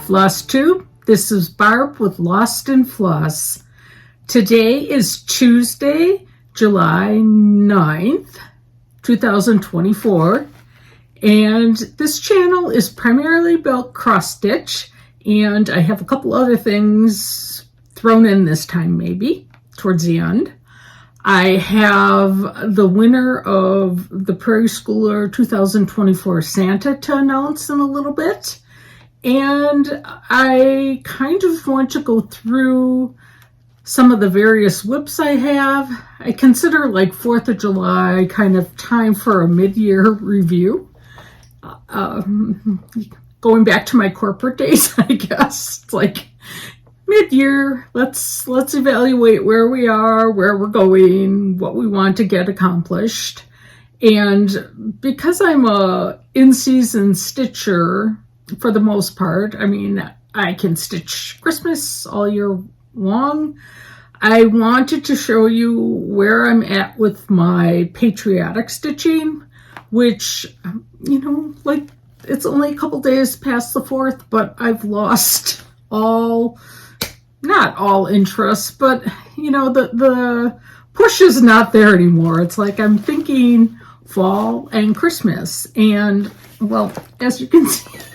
FlossTube. This is Barb with Lost in Floss. Today is Tuesday, July 9th, 2024, and this channel is primarily about cross stitch, and I have a couple other things thrown in this time, maybe towards the end. I have the winner of the Prairie Schooler 2024 Santa to announce in a little bit. And I kind of want to go through some of the various WIPs I have. I consider like 4th of July kind of time for a mid-year review. Going back to my corporate days, I guess. It's like mid-year, let's evaluate where we are, where we're going, what we want to get accomplished. And because I'm a in-season stitcher, for the most part, I mean, I can stitch Christmas all year long. I wanted to show you where I'm at with my patriotic stitching, which, you know, like, it's only a couple days past the 4th, but I've lost not all interest, but, you know, the push is not there anymore. It's like I'm thinking fall and Christmas, and, well, as you can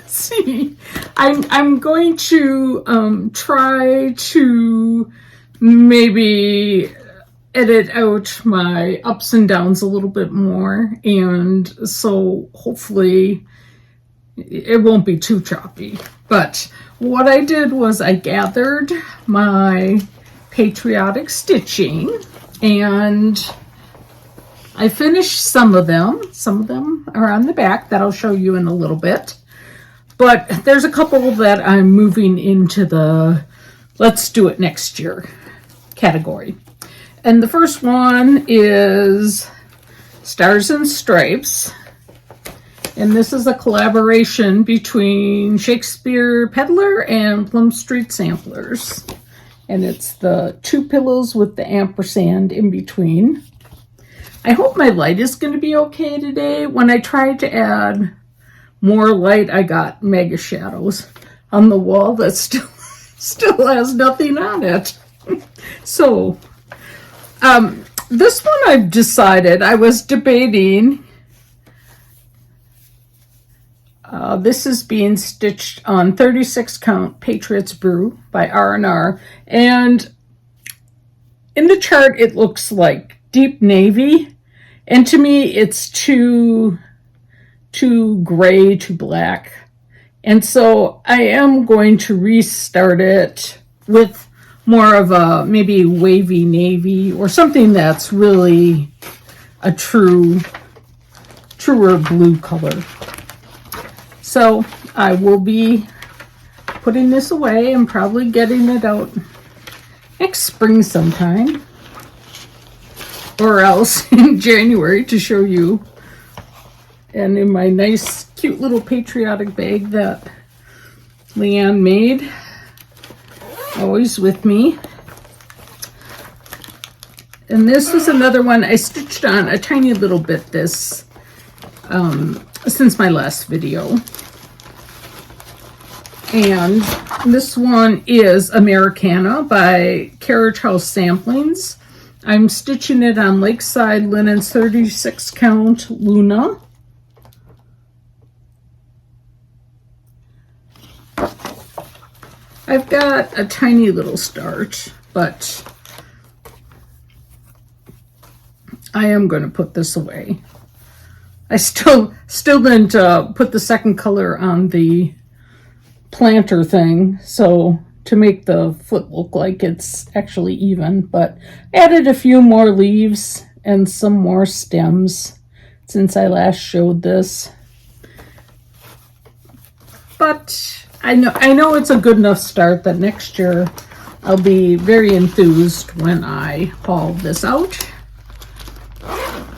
see, I'm going to try to maybe edit out my ups and downs a little bit more, and so hopefully it won't be too choppy. But what I did was I gathered my patriotic stitching and I finished some of them. Some of them are on the back that I'll show you in a little bit. But there's a couple that I'm moving into the let's do it next year category. And the first one is Stars and Stripes. And this is a collaboration between Shakespeare Peddler and Plum Street Samplers. And it's the 2 pillows with the ampersand in between. I hope my light is going to be okay today. When I tried to add more light, I got mega shadows on the wall that still has nothing on it. So, this one I've decided, I was debating. This is being stitched on 36 count Patriots Brew by R&R. And in the chart, it looks like deep navy. And to me, it's too gray, too black. And so I am going to restart it with more of a maybe wavy navy or something that's really a truer blue color. So I will be putting this away and probably getting it out next spring sometime, or else in January to show you. And in my nice, cute little patriotic bag that Leanne made, always with me. And this is another one I stitched on a tiny little bit this since my last video. And this one is Americana by Carriage House Samplings. I'm stitching it on Lakeside Linens 36 count Luna. I've got a tiny little start, but I am going to put this away. I still didn't put the second color on the planter thing, so to make the foot look like it's actually even, but added a few more leaves and some more stems since I last showed this. But I know it's a good enough start that next year I'll be very enthused when I haul this out,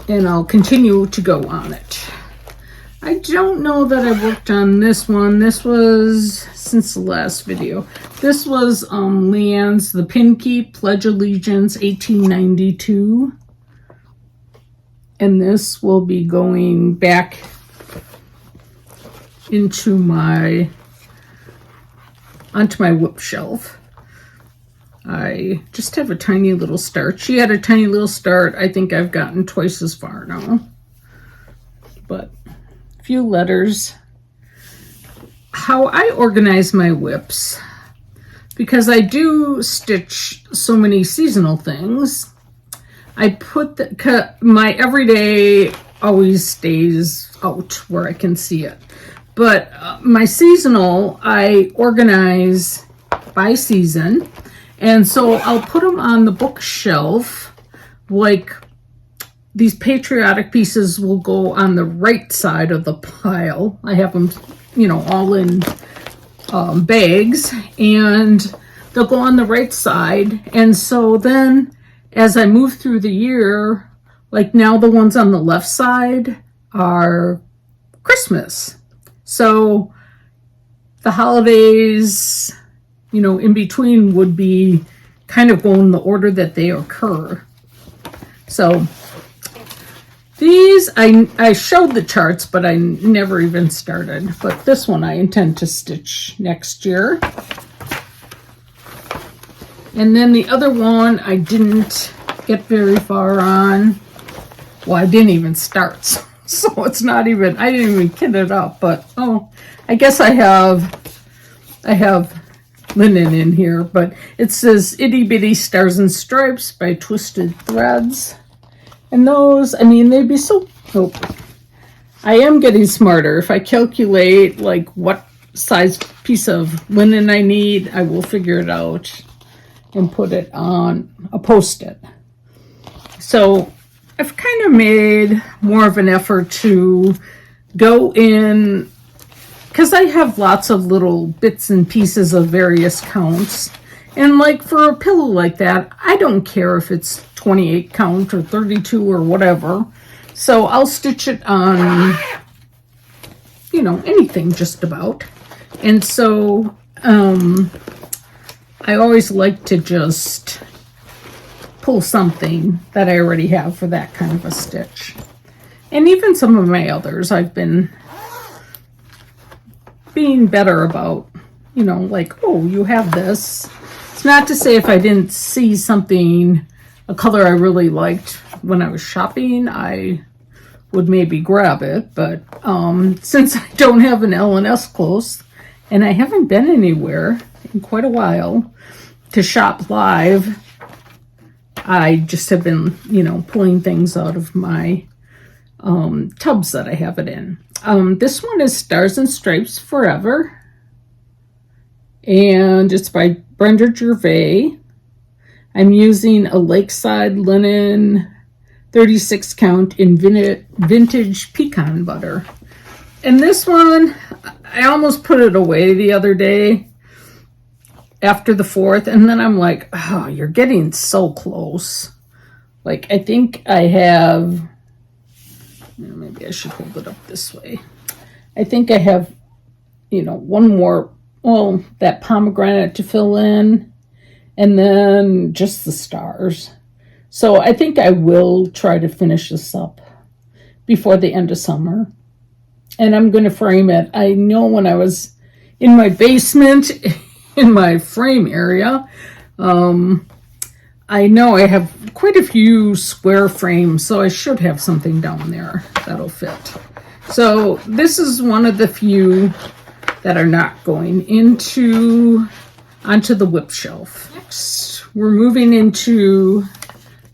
and I'll continue to go on it. I don't know that I worked on this one. This was since the last video. This was Leanne's The Pin Keep Pledge Allegiance 1892. And this will be going back into my onto my WIP shelf. I just have a tiny little start. She had a tiny little start. I think I've gotten twice as far now. But a few letters. How I organize my WIPs, because I do stitch so many seasonal things, I put my everyday always stays out where I can see it. But my seasonal, I organize by season. And so I'll put them on the bookshelf. Like these patriotic pieces will go on the right side of the pile. I have them, you know, all in bags, and they'll go on the right side. And so then as I move through the year, like now the ones on the left side are Christmas. So the holidays, you know, in between would be kind of going in the order that they occur. So these, I showed the charts, but I never even started. But this one I intend to stitch next year. And then the other one I didn't get very far on. Well, I didn't even start. So it's not even, I didn't even kit it up. But, oh, I guess I have linen in here. But it says Itty Bitty Stars and Stripes by Twisted Threads. And those, I mean, they'd be so, oh, I am getting smarter. If I calculate like what size piece of linen I need, I will figure it out and put it on a post-it. So I've kind of made more of an effort to go in, because I have lots of little bits and pieces of various counts. And like for a pillow like that, I don't care if it's 28 count or 32 or whatever. So I'll stitch it on, you know, anything just about. And so I always like to just pull something that I already have for that kind of a stitch. And even some of my others, I've been being better about, you know, like, oh, you have this. It's not to say if I didn't see something, a color I really liked when I was shopping, I would maybe grab it. But since I don't have an L&S close, and I haven't been anywhere in quite a while to shop live, I just have been, you know, pulling things out of my tubs that I have it in. This one is Stars and Stripes Forever, and it's by Brenda Gervais. I'm using a Lakeside Linen 36 count in vintage pecan butter. And this one, I almost put it away the other day after the 4th, and then I'm like, oh, you're getting so close. Like, I think I have, maybe I should hold it up this way. I think I have, you know, one more, well, that pomegranate to fill in, and then just the stars. So I think I will try to finish this up before the end of summer. And I'm going to frame it. I know when I was in my basement, in my frame area, I know I have quite a few square frames, so I should have something down there that'll fit. So this is one of the few that are not going onto the WIP shelf. Next, we're moving into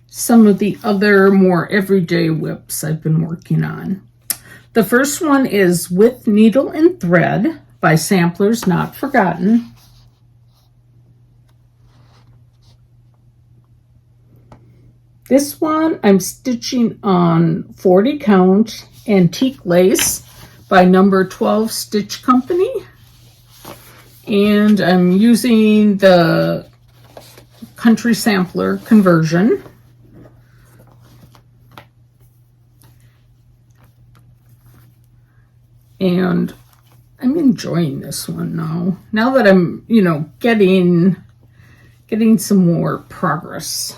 some of the other more everyday WIPs I've been working on. The first one is With Needle and Thread by Samplers Not Forgotten. This one I'm stitching on 40 count antique lace by Number 12 Stitch Company. And I'm using the Country Sampler conversion. And I'm enjoying this one now. Now that I'm, you know, getting some more progress.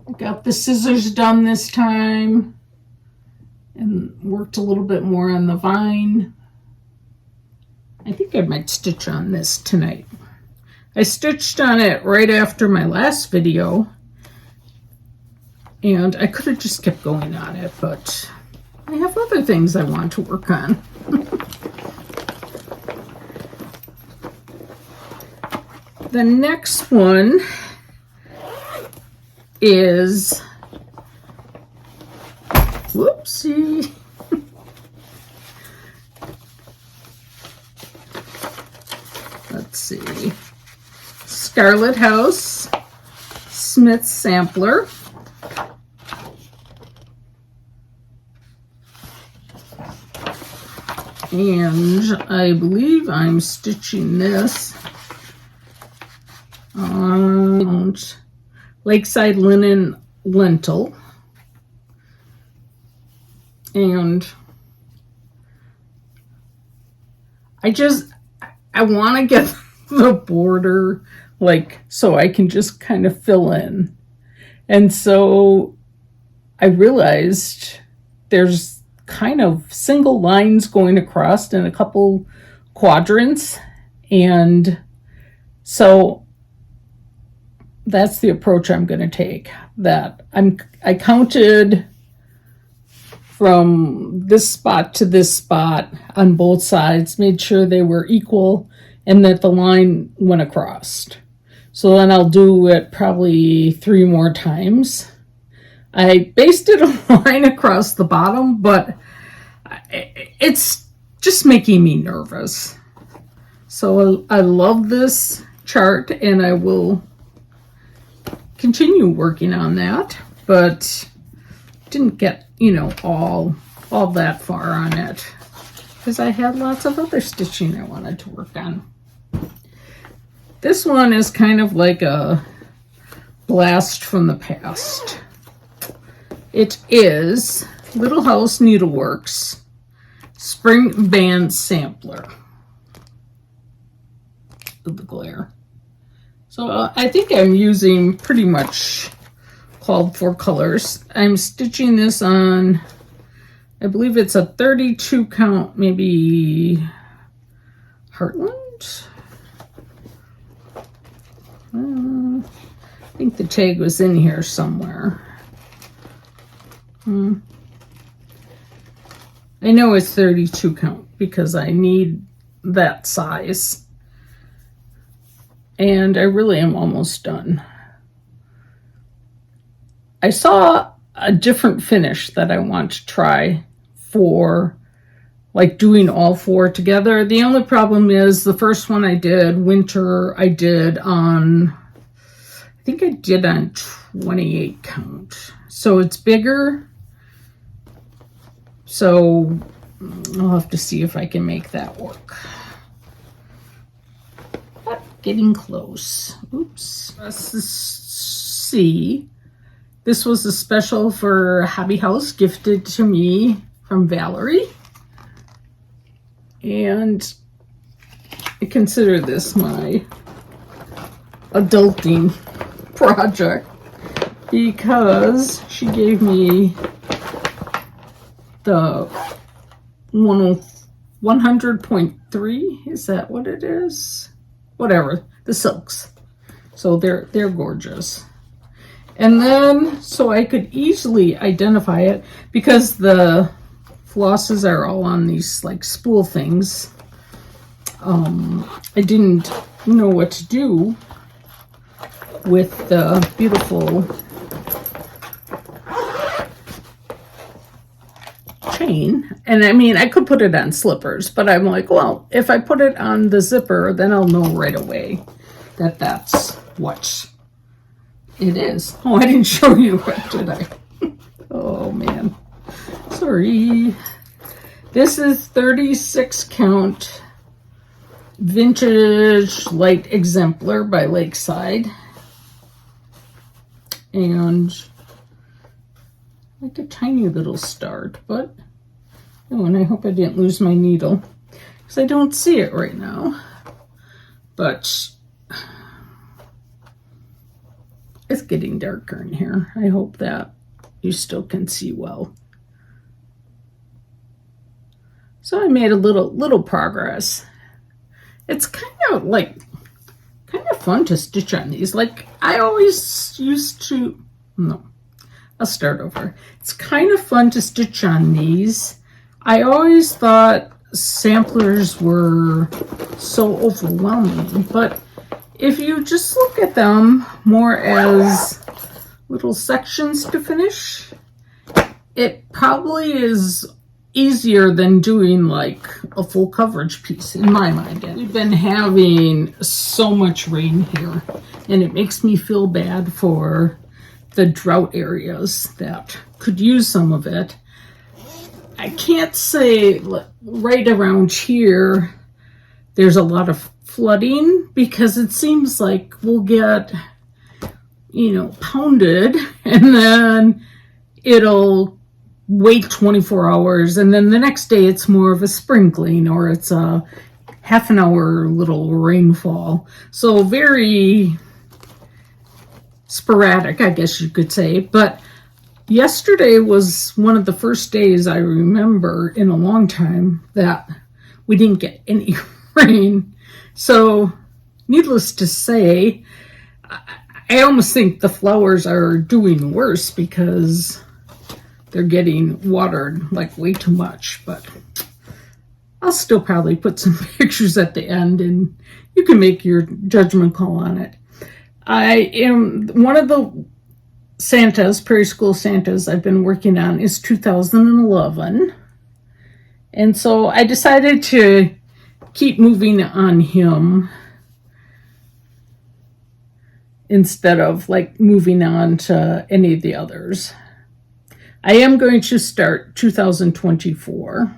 I got the scissors done this time and worked a little bit more on the vine. I think I might stitch on this tonight. I stitched on it right after my last video, and I could have just kept going on it, but I have other things I want to work on. The next one is, whoopsie. Let's see. Scarlet House Smith Sampler. And I believe I'm stitching this on Lakeside Linen Lentil. And I want to get the border, like, so I can just kind of fill in. And so I realized there's kind of single lines going across in a couple quadrants. And so that's the approach I'm going to take. That I counted from this spot to this spot on both sides, made sure they were equal and that the line went across. So then I'll do it probably 3 more times. I basted a line across the bottom, but it's just making me nervous. So I love this chart and I will continue working on that, but didn't get, all that far on it because I had lots of other stitching I wanted to work on. This one is kind of like a blast from the past. It is Little House Needleworks Spring Band Sampler. Of the glare. So I think I'm using pretty much called for colors. I'm stitching this on, I believe it's a 32 count, maybe Heartland. I think the tag was in here somewhere. I know it's 32 count because I need that size. And I really am almost done. I saw a different finish that I want to try for like doing all 4 together. The only problem is the first one I did, winter, I did on, I think I did on 28 count. So it's bigger. So I'll have to see if I can make that work. But getting close. Oops. Let's see. This was a special for Hobby House, gifted to me from Valerie. And I consider this my adulting project because she gave me the 100.3, is that what it is? Whatever, the silks. So they're gorgeous. And then, so I could easily identify it because the flosses are all on these like spool things. I didn't know what to do with the beautiful chain. And I mean, I could put it on slippers, but I'm like, well, if I put it on the zipper, then I'll know right away that that's what it is. Oh, I didn't show you what, did I? Oh, man. Sorry. This is 36 count vintage light exemplar by Lakeside. And like a tiny little start, but oh, and I hope I didn't lose my needle because I don't see it right now. But it's getting darker in here. I hope that you still can see well. So I made a little progress. it's kind of fun to stitch on these. Like I always used to, no, I'll start over. It's kind of fun to stitch on these. I always thought samplers were so overwhelming, but if you just look at them more as little sections to finish, it probably is easier than doing like a full coverage piece in my mind. We've been having so much rain here, and it makes me feel bad for the drought areas that could use some of it. I can't say right around here there's a lot of flooding, because it seems like we'll get, pounded, and then it'll wait 24 hours, and then the next day it's more of a sprinkling, or it's a half an hour little rainfall. So very sporadic, I guess you could say. But yesterday was one of the first days I remember in a long time that we didn't get any rain. So needless to say, I almost think the flowers are doing worse because they're getting watered like way too much. But I'll still probably put some pictures at the end, and you can make your judgment call on it. I am one of the Santas, Prairie School Santas I've been working on is 2011. And so I decided to keep moving on him instead of like moving on to any of the others. I am going to start 2024.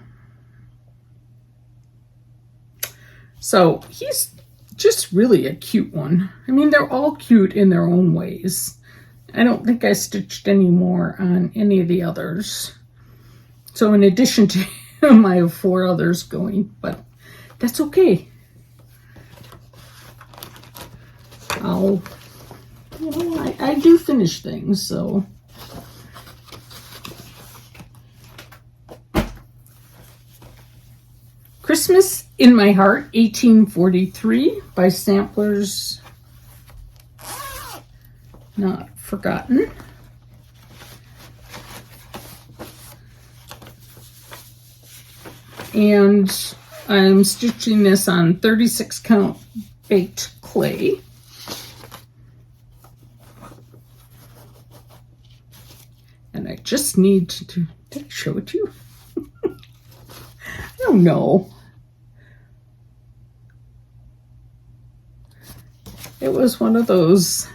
So he's just really a cute one. I mean, they're all cute in their own ways. I don't think I stitched any more on any of the others. So in addition to him, I have 4 others going, but that's okay. I do finish things, so. Christmas in My Heart, 1843 by Samplers Not Forgotten. And I'm stitching this on 36 count baked clay. And I just need to, did I show it to you? I don't know. It was one of those,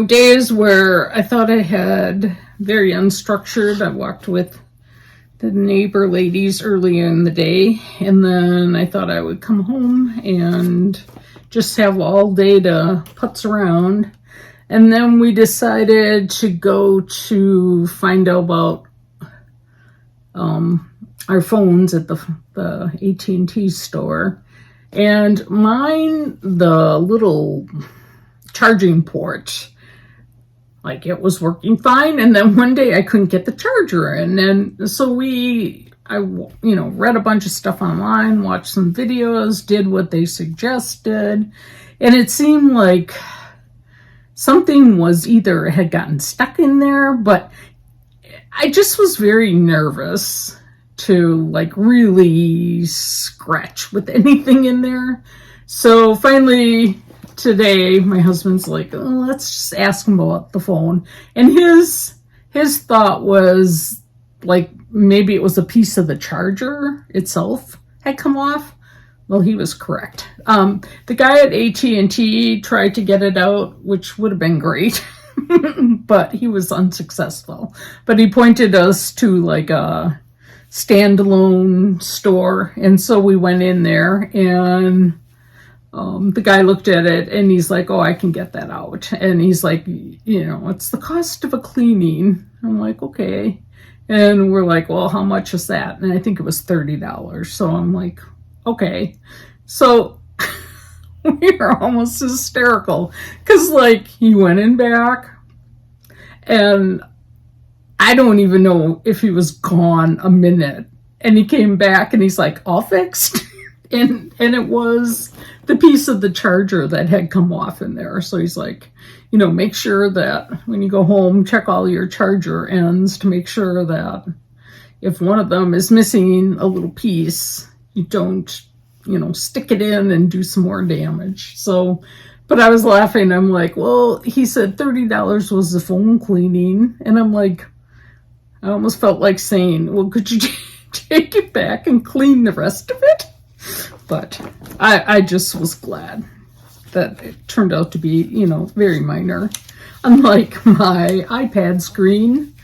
days where I thought I had very unstructured. I walked with the neighbor ladies early in the day, and then I thought I would come home and just have all day to putz around. And then we decided to go to find out about our phones at the AT&T store. And mine, the little charging port, like it was working fine, and then one day I couldn't get the charger, and then so I read a bunch of stuff online, watched some videos, did what they suggested, and it seemed like something was either had gotten stuck in there, but I just was very nervous to like really scratch with anything in there. So finally today, my husband's like, oh, let's just ask him about the phone. And his thought was like maybe it was a piece of the charger itself had come off. Well, he was correct. The guy at AT&T tried to get it out, which would have been great, but he was unsuccessful. But he pointed us to like a standalone store, and so we went in there, and the guy looked at it and he's like, oh, I can get that out. And he's like, it's the cost of a cleaning. I'm like, okay. And we're like, well, how much is that? And I think it was $30. So I'm like, okay. So we were almost hysterical because like he went in back, and I don't even know if he was gone a minute. And he came back and he's like, all fixed. And it was the piece of the charger that had come off in there. So he's like, you know, make sure that when you go home, check all your charger ends to make sure that if one of them is missing a little piece, you don't, you know, stick it in and do some more damage. So, but I was laughing. I'm like, well, he said $30 was the phone cleaning. And I'm like, I almost felt like saying, well, could you take it back and clean the rest of it? But I just was glad that it turned out to be, you know, very minor. Unlike my iPad screen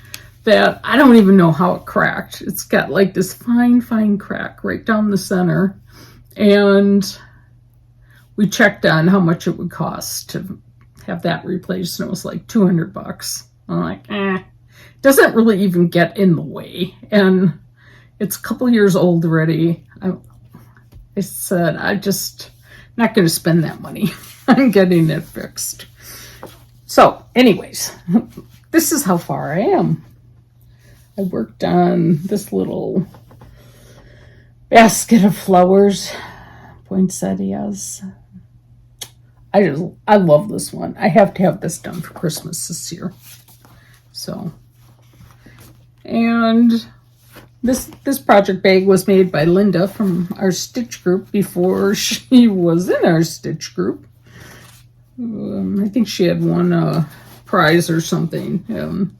that I don't even know how it cracked. It's got like this fine crack right down the center. And we checked on how much it would cost to have that replaced, and it was like $200. I'm like, doesn't really even get in the way. And it's a couple years old already. I said, I'm just not going to spend that money on getting it fixed. So, anyways, this is how far I am. I worked on this little basket of flowers, poinsettias. I love this one. I have to have this done for Christmas this year. So, and this project bag was made by Linda from our stitch group before she was in our stitch group. I think she had won a prize or something.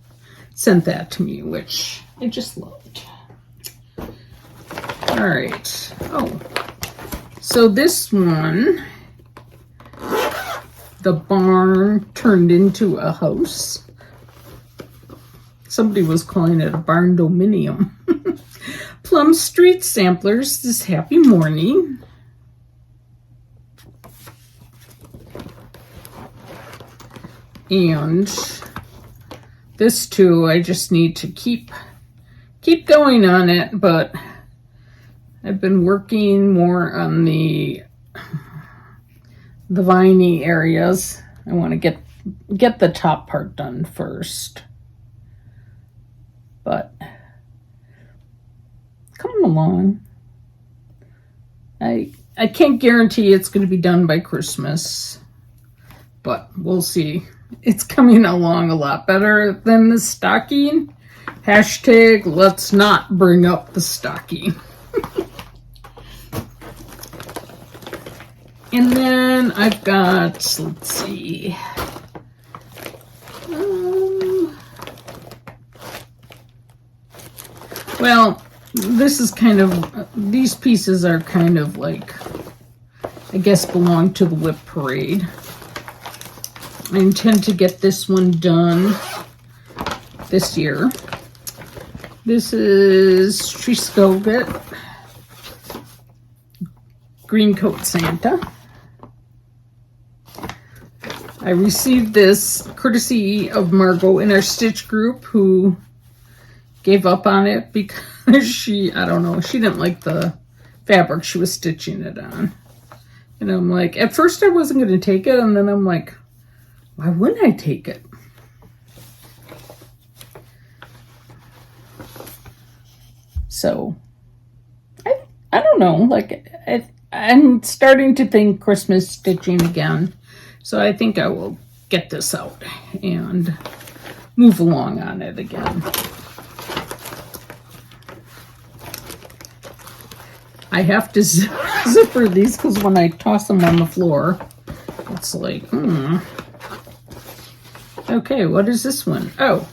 Sent that to me, which I just loved. All right. Oh, so this one, the barn turned into a house. Somebody was calling it a barn dominium. Plum Street Samplers this happy morning. And this too, I just need to keep going on it, but I've been working more on the viney areas. I want to get the top part done first. But coming along. I can't guarantee it's going to be done by Christmas, but we'll see. It's coming along a lot better than the stocking. Hashtag let's not bring up the stocking. And then I've got, let's see. Well, this is kind of, these pieces are kind of like, I guess belong to the WIP parade. I intend to get this one done this year. This is Triscovet Green Coat Santa. I received this courtesy of Margot in our stitch group, who gave up on it because she didn't like the fabric she was stitching it on. And I'm like, at first I wasn't going to take it, and then I'm like, why wouldn't I take it? So, I don't know, like, I'm starting to think Christmas stitching again. So I think I will get this out and move along on it again. I have to zipper these because when I toss them on the floor, it's like, Okay, what is this one? Oh,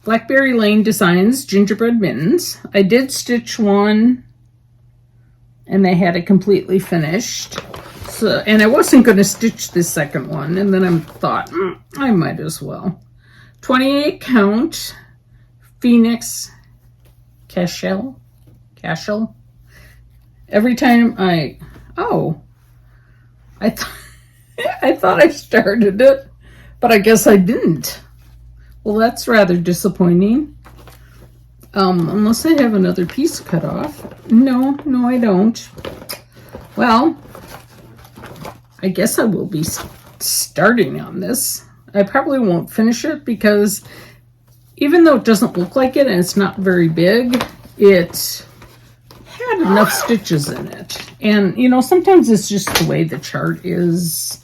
Blackberry Lane Designs Gingerbread Mittens. I did stitch one, and they had it completely finished. So, and I wasn't going to stitch the second one, and then I thought, I might as well. 28 count Phoenix Cashel. Every time I thought I started it, but I guess I didn't. Well, that's rather disappointing. Unless I have another piece cut off. No, I don't. Well, I guess I will be starting on this. I probably won't finish it because even though it doesn't look like it and it's not very big, it had enough stitches in it. And, you know, sometimes it's just the way the chart is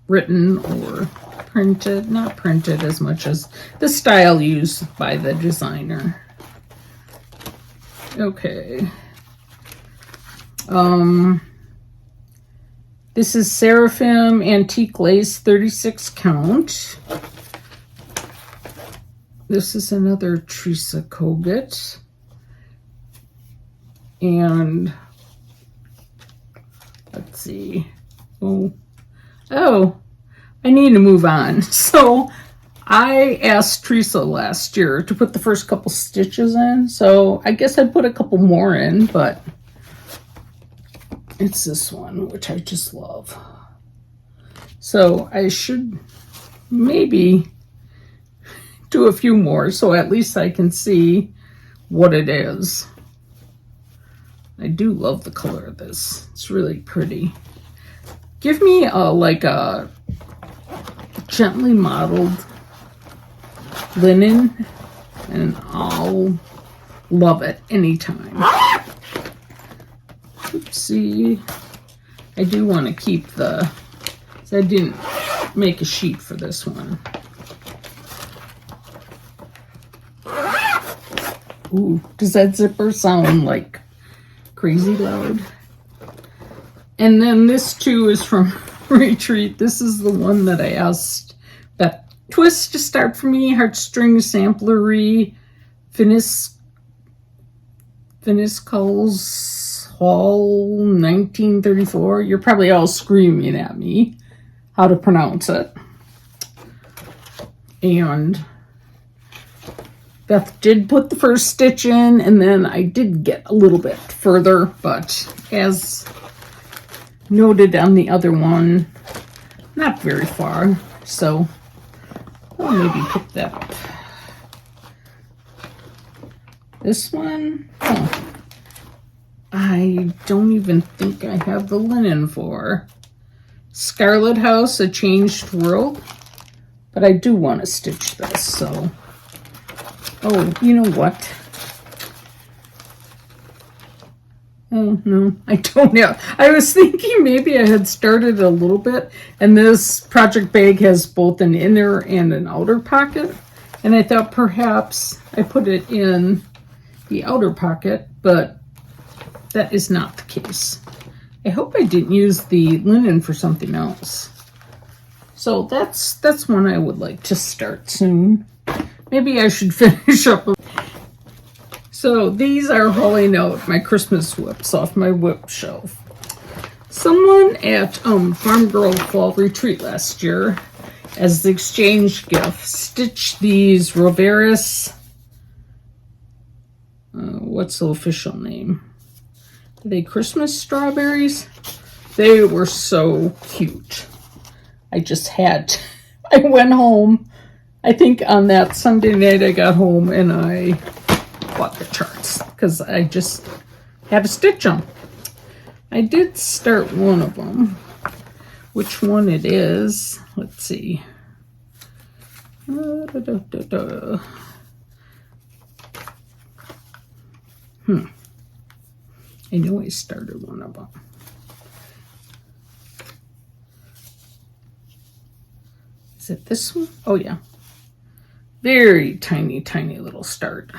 written or printed. Not printed as much as the style used by the designer. Okay. This is Seraphim Antique Lace 36 count. This is another Teresa Kogut. And let's see. Oh, I need to move on. So I asked Teresa last year to put the first couple stitches in. So I guess I'd put a couple more in, but it's this one, which I just love. So I should maybe do a few more so at least I can see what it is. I do love the color of this. It's really pretty. Give me like a gently modeled linen and I'll love it anytime. Oopsie. I do want to keep the, so I didn't make a sheet for this one. Ooh, does that zipper sound like crazy loud? And then this too is from Retreat. This is the one that I asked Beth Twist to start for me. Heartstring Samplery, Finiscals Hall 1934. You're probably all screaming at me how to pronounce it. And Beth did put the first stitch in, and then I did get a little bit further, but as noted on the other one, not very far. So I'll maybe pick that up. This one, oh, I don't even think I have the linen for. Scarlet House, A Changed World, but I do want to stitch this, so. Oh, you know what? Oh, no, I don't know. I was thinking maybe I had started a little bit, and this project bag has both an inner and an outer pocket, and I thought perhaps I put it in the outer pocket, but that is not the case. I hope I didn't use the linen for something else. So that's one I would like to start soon. Maybe I should finish up. So these are hauling out my Christmas whips off my whip shelf. Someone at Farm Girl Fall Retreat last year, as the exchange gift, stitched these Roveris. What's the official name? Are they Christmas strawberries? They were so cute. I just had to. I went home. I think on that Sunday night I got home and I bought the charts because I just had to stitch them. I did start one of them. Which one it is? Let's see. I know I started one of them. Is it this one? Oh yeah. Very tiny, tiny little start.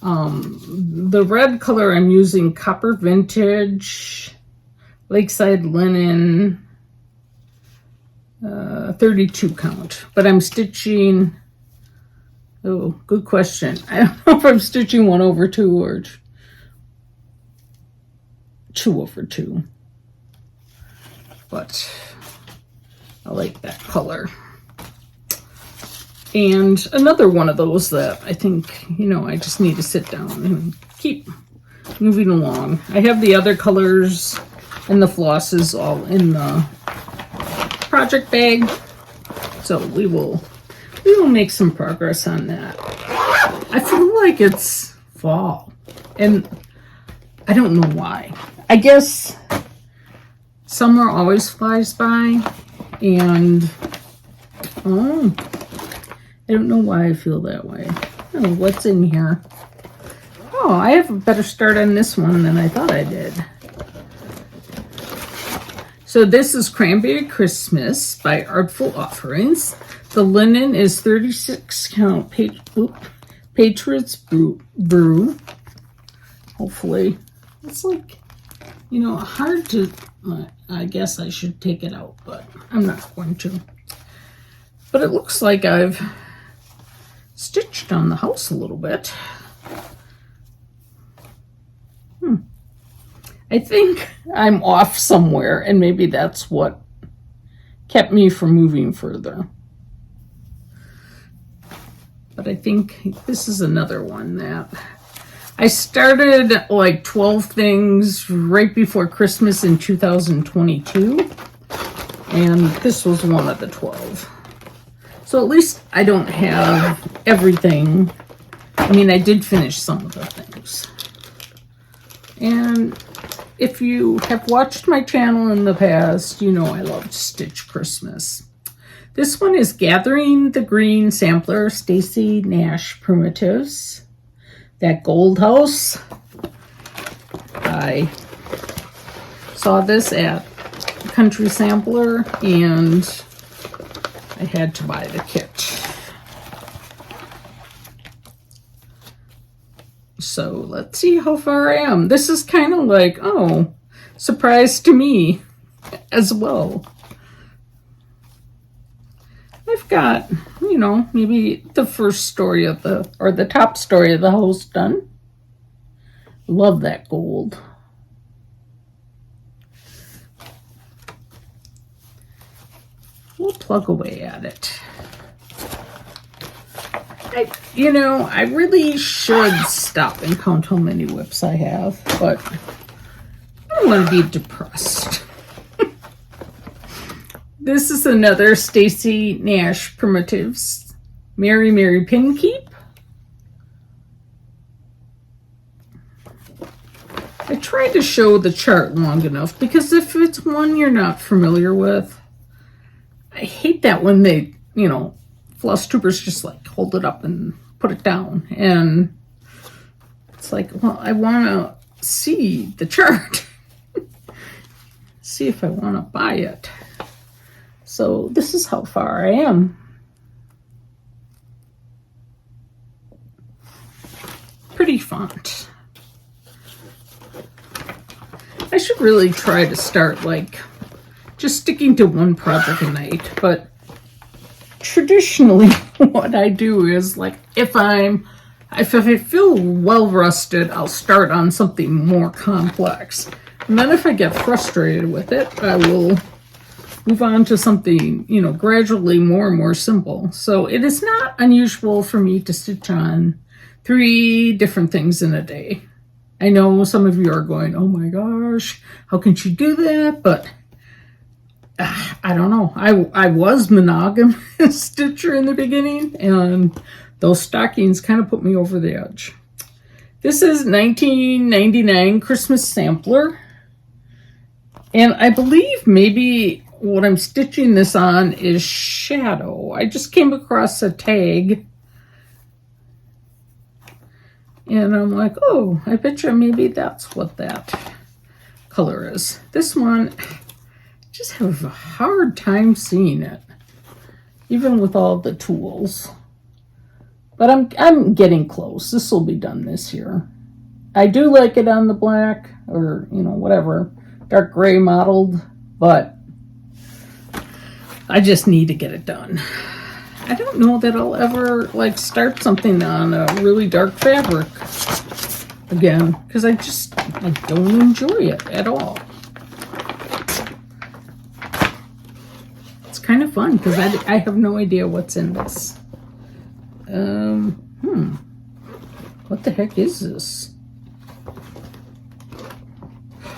The red color I'm using, Copper Vintage, Lakeside Linen, 32 count. But I'm stitching, oh, good question. I don't know if I'm stitching 1/2 or 2/2. But I like that color. And another one of those that I think, you know, I just need to sit down and keep moving along. I have the other colors and the flosses all in the project bag. So we will make some progress on that. I feel like it's fall. And I don't know why. I guess summer always flies by, and Oh, I don't know why I feel that way. Oh, what's in here? Oh, I have a better start on this one than I thought I did. So this is Cranberry Christmas by Artful Offerings. The linen is 36 count Patriots Brew. Hopefully. It's like, you know, hard to, I guess I should take it out, but I'm not going to. But it looks like I've stitched on the house a little bit. I think I'm off somewhere, and maybe that's what kept me from moving further. But I think this is another one that I started like 12 things right before Christmas in 2022, and this was one of the 12. So at least I don't have everything. I mean, I did finish some of the things. And if you have watched my channel in the past, you know I love to stitch Christmas. This one is Gathering the Green Sampler, Stacy Nash Primitives. That gold house. I saw this at Country Sampler and I had to buy the kit. So let's see how far I am. This is kind of like, oh, surprise to me as well. I've got, you know, maybe the first story of the top story of the house done. Love that gold. We'll plug away at it. I really should stop and count how many WIPs I have, but I don't want to be depressed. This is another Stacy Nash Primitives, Mary Mary Pin Keep. I tried to show the chart long enough because if it's one you're not familiar with, I hate that when they, you know, Flosstubers just like hold it up and put it down. And it's like, well, I want to see the chart. See if I want to buy it. So this is how far I am. Pretty font. I should really try to start like just sticking to one project a night, but traditionally what I do is like if I feel well rested, I'll start on something more complex. And then if I get frustrated with it, I will move on to something, you know, gradually more and more simple. So it is not unusual for me to stitch on 3 different things in a day. I know some of you are going, oh my gosh, how can she do that? But I don't know. I was monogamous stitcher in the beginning, and those stockings kind of put me over the edge. This is 1999 Christmas Sampler. And I believe maybe what I'm stitching this on is Shadow. I just came across a tag. And I'm like, oh, I bet you maybe that's what that color is. This one, I just have a hard time seeing it, even with all the tools. But I'm getting close. This will be done this year. I do like it on the black or, you know, whatever, dark gray mottled, but I just need to get it done. I don't know that I'll ever like start something on a really dark fabric again, because I don't enjoy it at all. It's kind of fun because I have no idea what's in this. What the heck is this?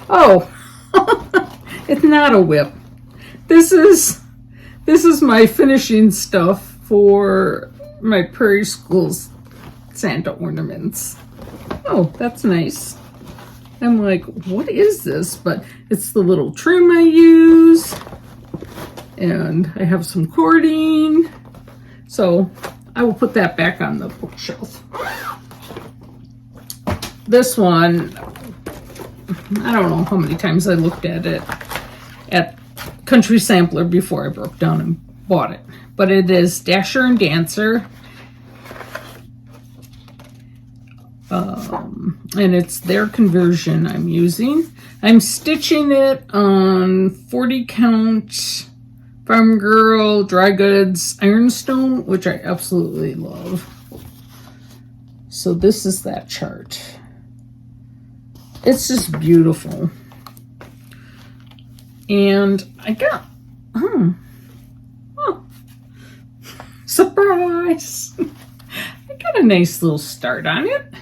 Oh, it's not a WIP. This is my finishing stuff for my Prairie School's Santa ornaments. Oh, that's nice. I'm like, what is this? But it's the little trim I use. And I have some cording. So I will put that back on the bookshelf. This one, I don't know how many times I looked at it at Country Sampler before I broke down and bought it. But it is Dasher and Dancer. And it's their conversion I'm using. I'm stitching it on 40 count Farm Girl Dry Goods Ironstone, which I absolutely love. So this is that chart. It's just beautiful. And I got, surprise! I got a nice little start on it.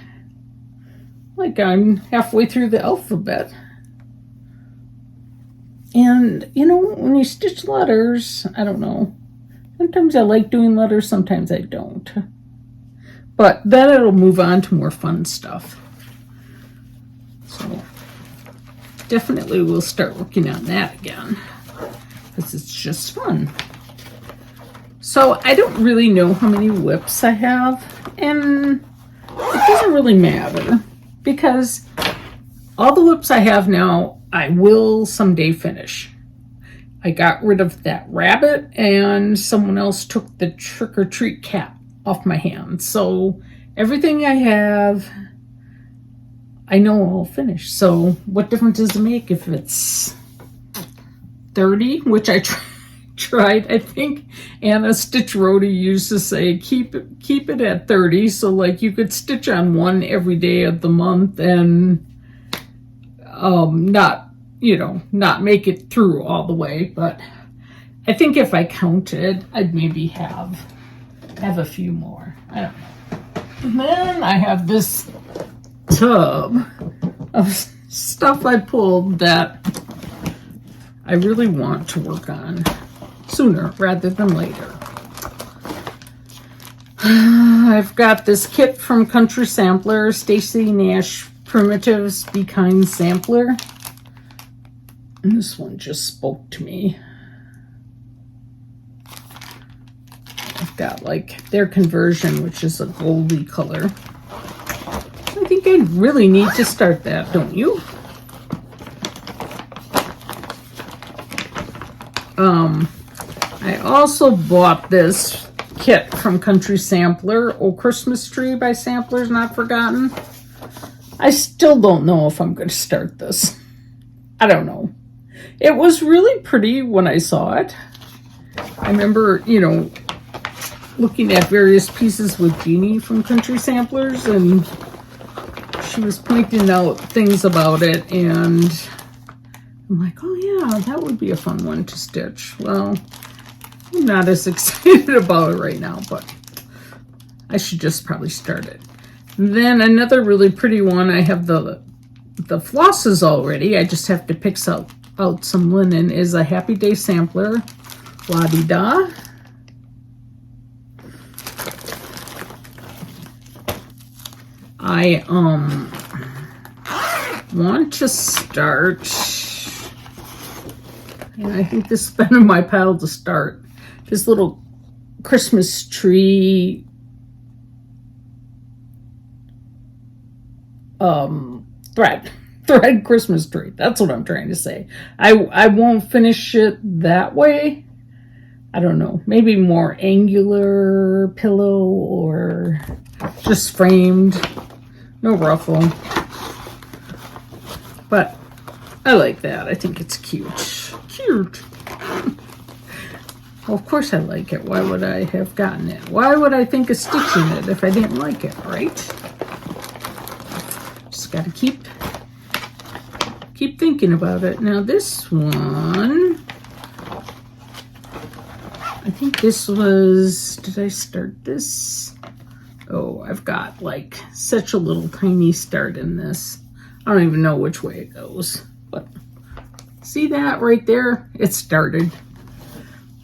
Like I'm halfway through the alphabet. And, you know, when you stitch letters, I don't know. Sometimes I like doing letters, sometimes I don't. But then it'll move on to more fun stuff. So, definitely we'll start working on that again. Because it's just fun. So, I don't really know how many WIPs I have. And it doesn't really matter. Because all the WIPs I have now, I will someday finish. I got rid of that rabbit and someone else took the trick-or-treat cat off my hands. So everything I have, I know I'll finish. So what difference does it make if it's 30, which I tried, I think Anna Stitch Rhodey used to say, keep it at 30, so like you could stitch on one every day of the month and not make it through all the way. But I think if I counted, I'd maybe have a few more. I don't know. And then I have this tub of stuff I pulled that I really want to work on sooner rather than later. I've got this kit from Country Sampler, Stacy Nash Primitives Be Kind Sampler. And this one just spoke to me. I've got like their conversion, which is a goldy color. I think I really need to start that, don't you? I also bought this kit from Country Sampler, Oh Christmas Tree by Samplers Not Forgotten. I still don't know if I'm going to start this. I don't know. It was really pretty when I saw it. I remember, looking at various pieces with Jeannie from Country Samplers, and she was pointing out things about it, and I'm like, oh yeah, that would be a fun one to stitch. Well, I'm not as excited about it right now, but I should just probably start it. Then another really pretty one, I have the flosses already. I just have to pick out some linen, is a Happy Day Sampler. La-di-da. I want to start, and I think this has been in my pile to start, this little Christmas tree thread Christmas tree. That's what I'm trying to say. I won't finish it that way. I don't know, maybe more angular pillow or just framed, no ruffle. But I like that. I think it's cute. Cute. Well, of course I like it. Why would I have gotten it? Why would I think of stitching it if I didn't like it, right? Just gotta keep thinking about it. Now this one, I think this was, did I start this? Oh, I've got like such a little tiny start in this. I don't even know which way it goes, but see that right there? It started.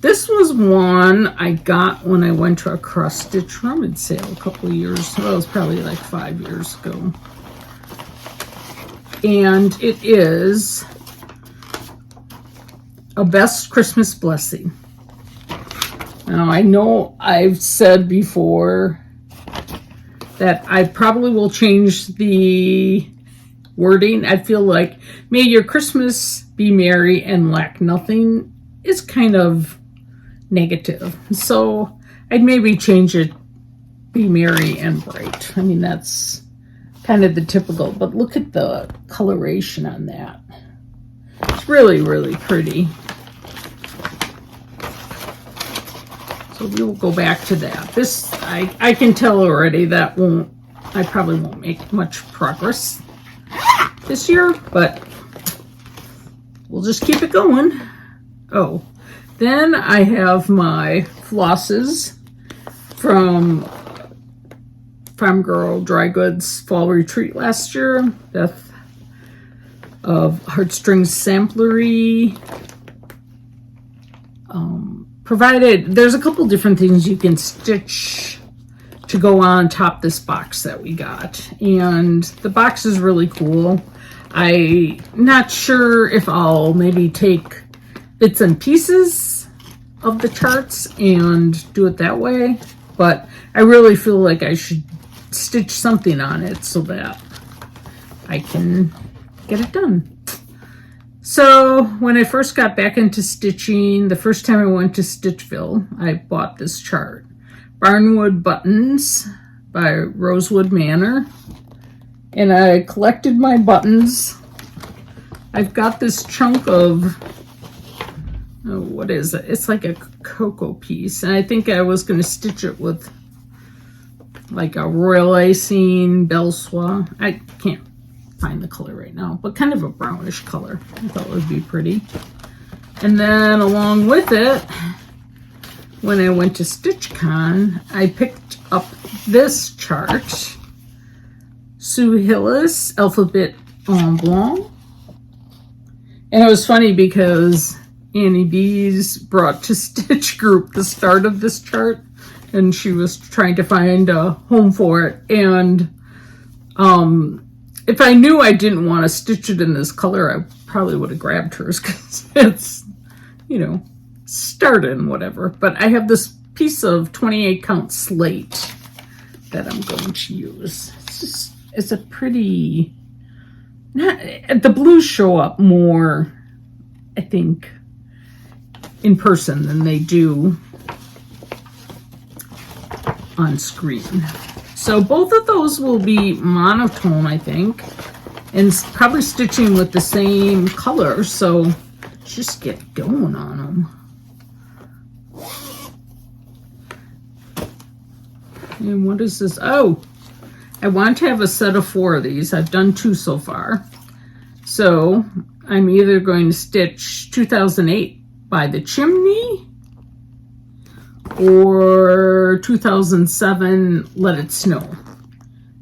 This was one I got when I went to a cross stitch rummage sale a couple of years, well, it was probably like 5 years ago. And it is A Best Christmas Blessing. Now, I know I've said before that I probably will change the wording. I feel like may your Christmas be merry and lack nothing is kind of negative. So I'd maybe change it, be merry and bright. I mean, that's kind of the typical, but look at the coloration on that. It's really, really pretty. So we will go back to that. This, I can tell already that I probably won't make much progress this year, but we'll just keep it going. Oh, then I have my flosses from Farm Girl Dry Goods Fall Retreat last year. Beth of Heartstrings Samplery provided. There's a couple different things you can stitch to go on top this box that we got, and the box is really cool. I'm not sure if I'll maybe take bits and pieces of the charts and do it that way, but I really feel like I should stitch something on it so that I can get it done. So when I first got back into stitching, the first time I went to Stitchville, I bought this chart. Barnwood Buttons by Rosewood Manor. And I collected my buttons. I've got this chunk of, oh, what is it? It's like a cocoa piece. And I think I was going to stitch it with like a royal icing, belle soie. I can't find the color right now, but kind of a brownish color. I thought it would be pretty. And then along with it, when I went to StitchCon, I picked up this chart, Sue Hillis Alphabet en Blanc. And it was funny because Annie B's brought to Stitch Group the start of this chart, and she was trying to find a home for it. And if I knew I didn't want to stitch it in this color, I probably would have grabbed hers because it's, you know, started and whatever. But I have this piece of 28 count slate that I'm going to use. It's a pretty, the blues show up more, I think, in person than they do on screen. So both of those will be monotone, I think, and probably stitching with the same color. So just get going on them. And what is this? Oh, I want to have a set of 4 of these. I've done 2 so far. So I'm either going to stitch 2008 by the Chimney or 2007 Let It Snow.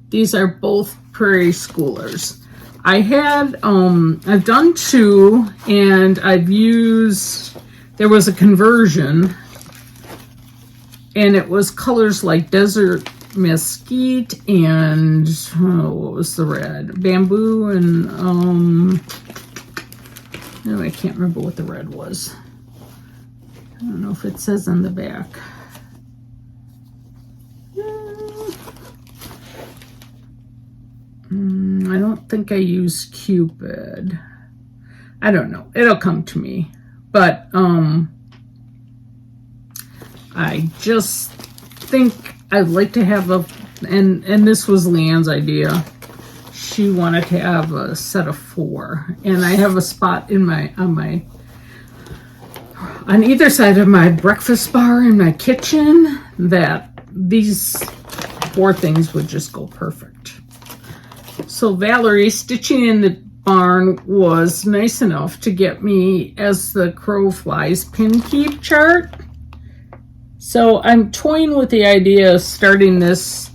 These are both Prairie Schoolers. I had, I've done 2, and I've used, there was a conversion, and it was colors like Desert Mesquite and, oh, what was the red? Bamboo and, no, I can't remember what the red was. I don't know if it says on the back. I don't think I used Cupid. I don't know. It'll come to me. But I just think I'd like to have a, and this was Leanne's idea. She wanted to have a set of 4, and I have a spot in my on either side of my breakfast bar in my kitchen that these 4 things would just go perfect. So Valerie, Stitching in the Barn, was nice enough to get me As the Crow Flies pin keep chart. So I'm toying with the idea of starting this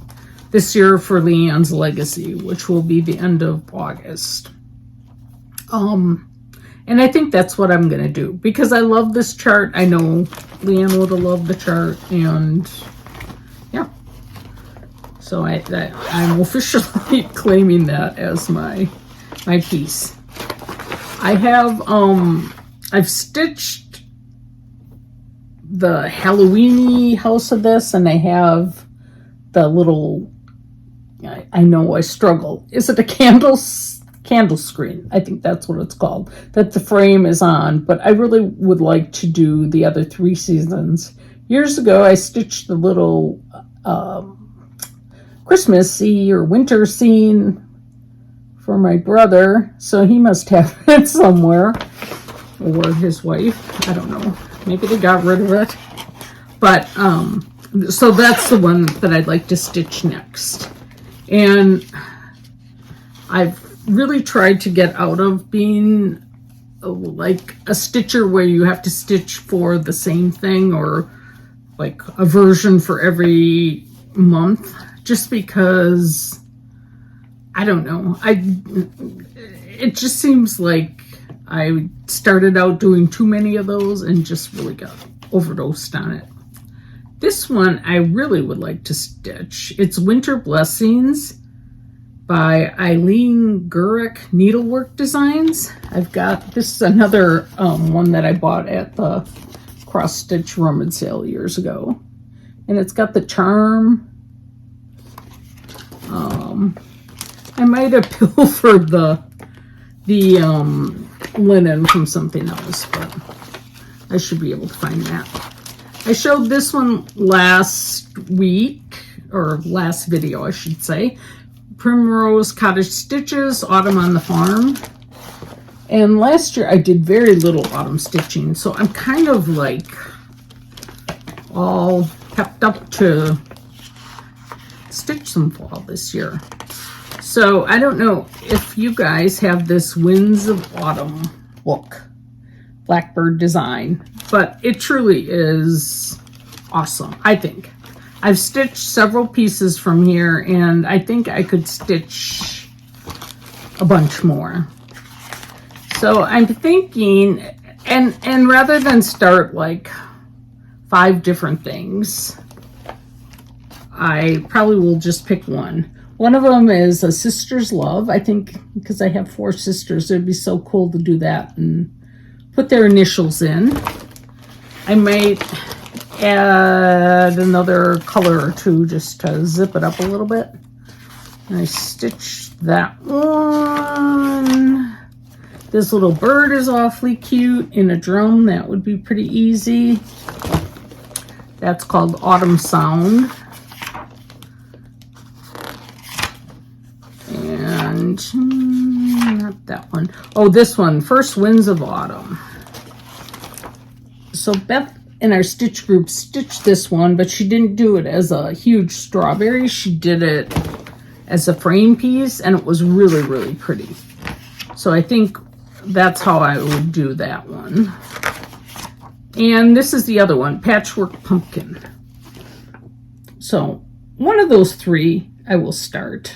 year for Leanne's Legacy, which will be the end of August. And I think that's what I'm going to do because I love this chart. I know Leanne would have loved the chart, and yeah. So I'm officially claiming that as my piece. I have, I've stitched the Halloweeny house of this, and I have the little, I know I struggle. Is it a candle screen? I think that's what it's called, that the frame is on, but I really would like to do the other 3 seasons. Years ago, I stitched the little Christmassy or winter scene for my brother, so he must have it somewhere, or his wife. I don't know. Maybe they got rid of it. But so that's the one that I'd like to stitch next. And I've really tried to get out of being like a stitcher where you have to stitch for the same thing, or like a version for every month, just because I don't know. It just seems like I started out doing too many of those and just really got overdosed on it. This one I really would like to stitch. It's Winter Blessings by Eileen Gurek Needlework Designs. I've got, this is another one that I bought at the cross stitch rummage sale years ago. And it's got the charm. I might have pilfered the linen from something else, but I should be able to find that. I showed this one last week, or last video I should say. Primrose Cottage Stitches, Autumn on the Farm. And last year I did very little autumn stitching, so I'm kind of like all pepped up to stitch some fall this year. So I don't know if you guys have this Winds of Autumn book, Blackbird design, but it truly is awesome, I think. I've stitched several pieces from here, and I think I could stitch a bunch more. So I'm thinking, and rather than start like 5 different things, I probably will just pick one. One of them is A Sister's Love. I think because I have 4 sisters, it'd be so cool to do that and put their initials in. I might add another color or 2 just to zip it up a little bit. And I stitched that one. This little bird is awfully cute in a drum. That would be pretty easy. That's called Autumn Sound. And not that one. Oh, this one, First Winds of Autumn. So Beth in our stitch group stitched this one, but she didn't do it as a huge strawberry. She did it as a frame piece, and it was really, really pretty. So I think that's how I would do that one. And this is the other one, Patchwork Pumpkin. So one of those 3 I will start.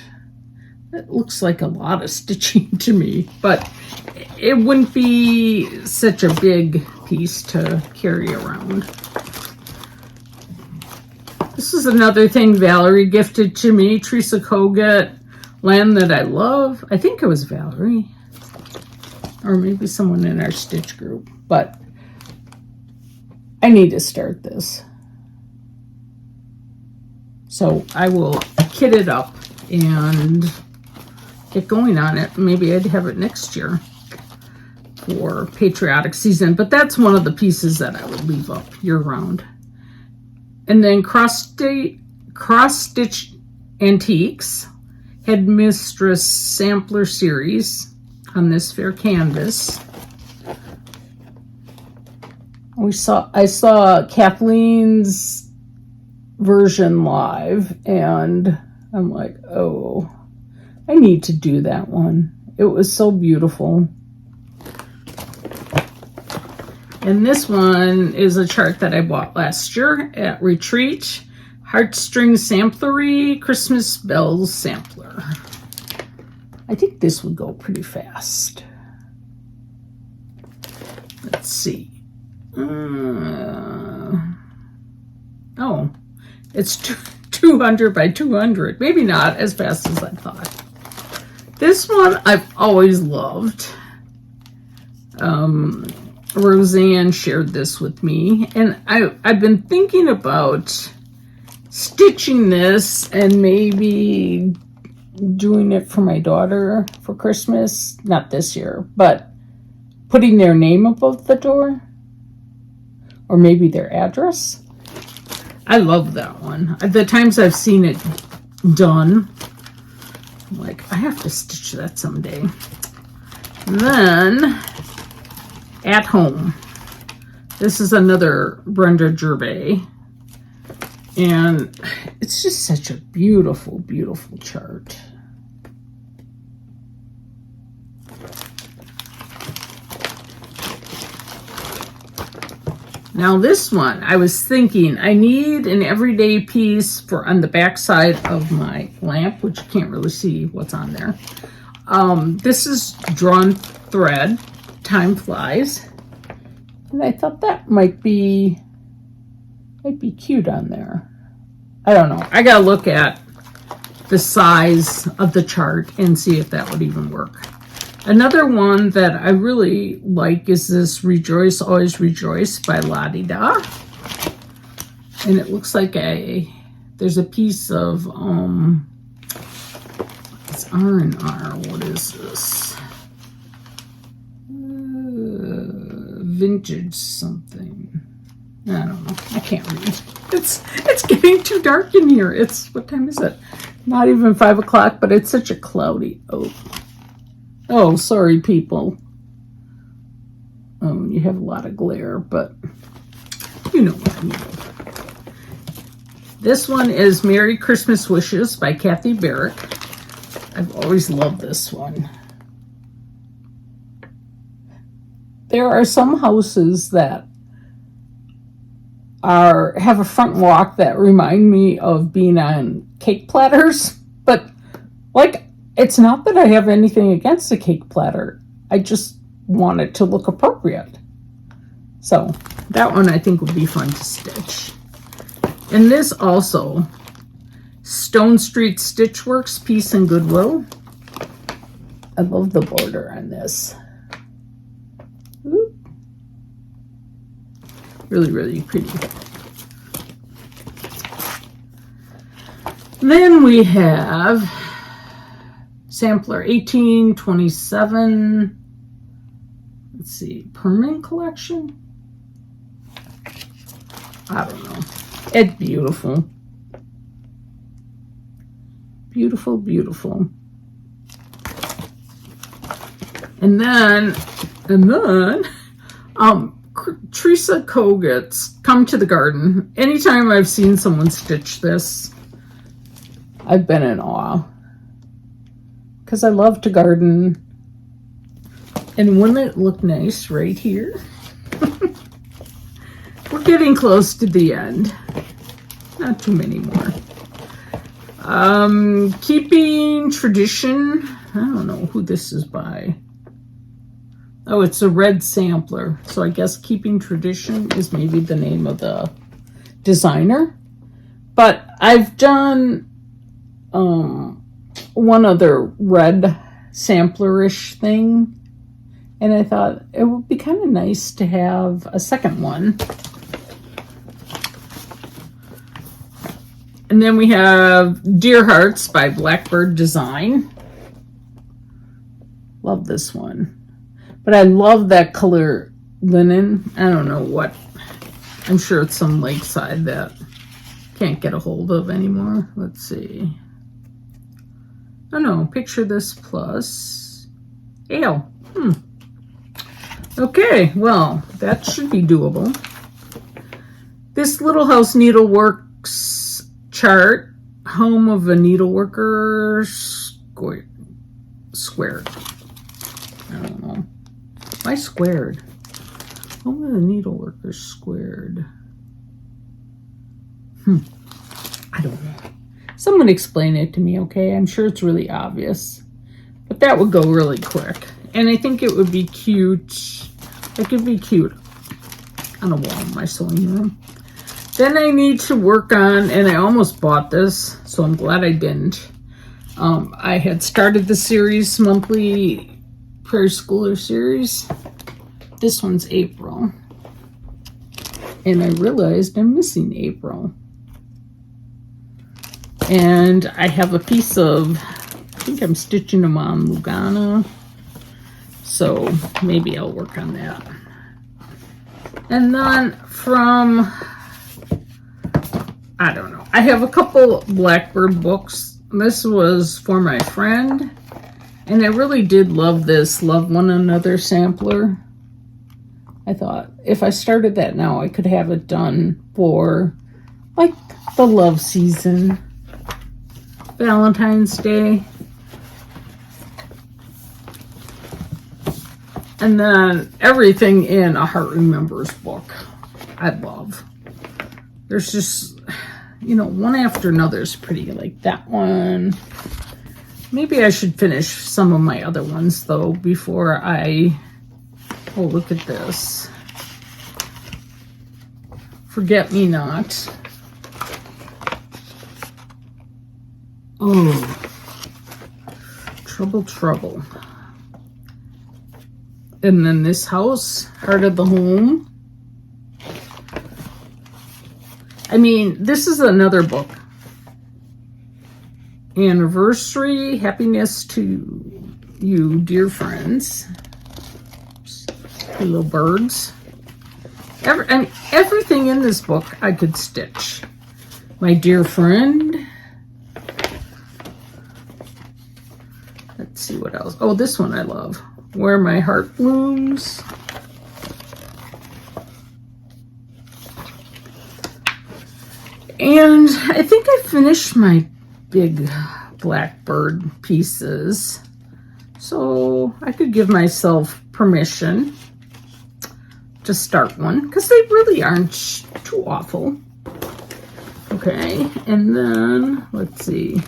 It looks like a lot of stitching to me, but it wouldn't be such a big piece to carry around. This is another thing Valerie gifted to me, Teresa Kogut, Land That I Love. I think it was Valerie, or maybe someone in our stitch group, but I need to start this. So I will kit it up and get going on it. Maybe I'd have it next year for patriotic season, but that's one of the pieces that I would leave up year round. And then cross stitch Antiques Headmistress Sampler Series on this fair canvas. I saw Kathleen's version live, and I'm like, oh, I need to do that one. It was so beautiful. And this one is a chart that I bought last year at Retreat. Heartstring Samplery Christmas Bells Sampler. I think this would go pretty fast. Let's see. Oh, it's 200 by 200. Maybe not as fast as I thought. This one I've always loved. Roseanne shared this with me, and I've been thinking about stitching this and maybe doing it for my daughter for Christmas. Not this year, but putting their name above the door, or maybe their address. I love that one. The times I've seen it done, I'm like, I have to stitch that someday. And then At Home. This is another Brenda Gervais. And it's just such a beautiful, beautiful chart. Now this one, I was thinking I need an everyday piece for on the back side of my lamp, which you can't really see what's on there. This is drawn thread, Time Flies. And I thought that might be cute on there. I don't know. I gotta look at the size of the chart and see if that would even work. Another one that I really like is this Rejoice, Always Rejoice by La-Di Da. And it looks like there's a piece of, it's R&R. What is this? Vintage something. I don't know. I can't read. It's getting too dark in here. What time is it? Not even 5 o'clock, but it's such a cloudy. Oh, sorry, people. You have a lot of glare, but you know what I mean. This one is Merry Christmas Wishes by Kathy Barrick. I've always loved this one. There are some houses that have a front walk that remind me of being on cake platters, but like, it's not that I have anything against a cake platter. I just want it to look appropriate. So that one I think would be fun to stitch. And this also, Stone Street Stitchworks, Peace and Goodwill. I love the border on this. Ooh. Really, really pretty. Then we have Sampler 1827. Let's see, Permanent Collection? I don't know. It's beautiful. Beautiful, beautiful. And then, Teresa Kogut's Come to the Garden. Anytime I've seen someone stitch this, I've been in awe. Because I love to garden. And wouldn't it look nice right here? We're getting close to the end. Not too many more. Keeping Tradition. I don't know who this is by. Oh, it's a red sampler. So I guess Keeping Tradition is maybe the name of the designer. But I've done one other red sampler-ish thing, and I thought it would be kind of nice to have a second one. And then we have Dear Hearts by Blackbird Design. Love this one. But I love that color linen. I don't know what. I'm sure it's some lakeside that can't get a hold of anymore. Let's see. Oh no, Picture This Plus Ale. Okay, well, that should be doable. This Little House Needleworks chart, Home of a Needleworker squared. I don't know. Why squared? Home of the Needleworker squared. I don't know. Someone explain it to me, okay? I'm sure it's really obvious. But that would go really quick. And I think it would be cute. It could be cute on a wall in my sewing room. Then I need to work on, and I almost bought this, so I'm glad I didn't. I had started the series, monthly Prairie Schooler series. This one's April. And I realized I'm missing April. And I have a piece of, I think I'm stitching them on Lugana. So maybe I'll work on that. And then from, I don't know, I have a couple Blackbird books. This was for my friend. And I really did love this Love One Another sampler. I thought if I started that now, I could have it done for like the love season, Valentine's Day. And then everything in a Heart Remembers book, I love. There's just, you know, one after another is pretty, like that one. Maybe I should finish some of my other ones, though, before I... Oh, look at this. Forget Me Not. Oh. Trouble, Trouble. And then this house, Heart of the Home. I mean, this is another book. Anniversary, Happiness to You, Dear Friends. Little birds. Everything in this book I could stitch. My Dear Friend. Let's see what else. Oh, this one I love. Where My Heart Blooms. And I think I finished my big Blackbird pieces. So I could give myself permission to start one, because they really aren't too awful. Okay, and then let's see.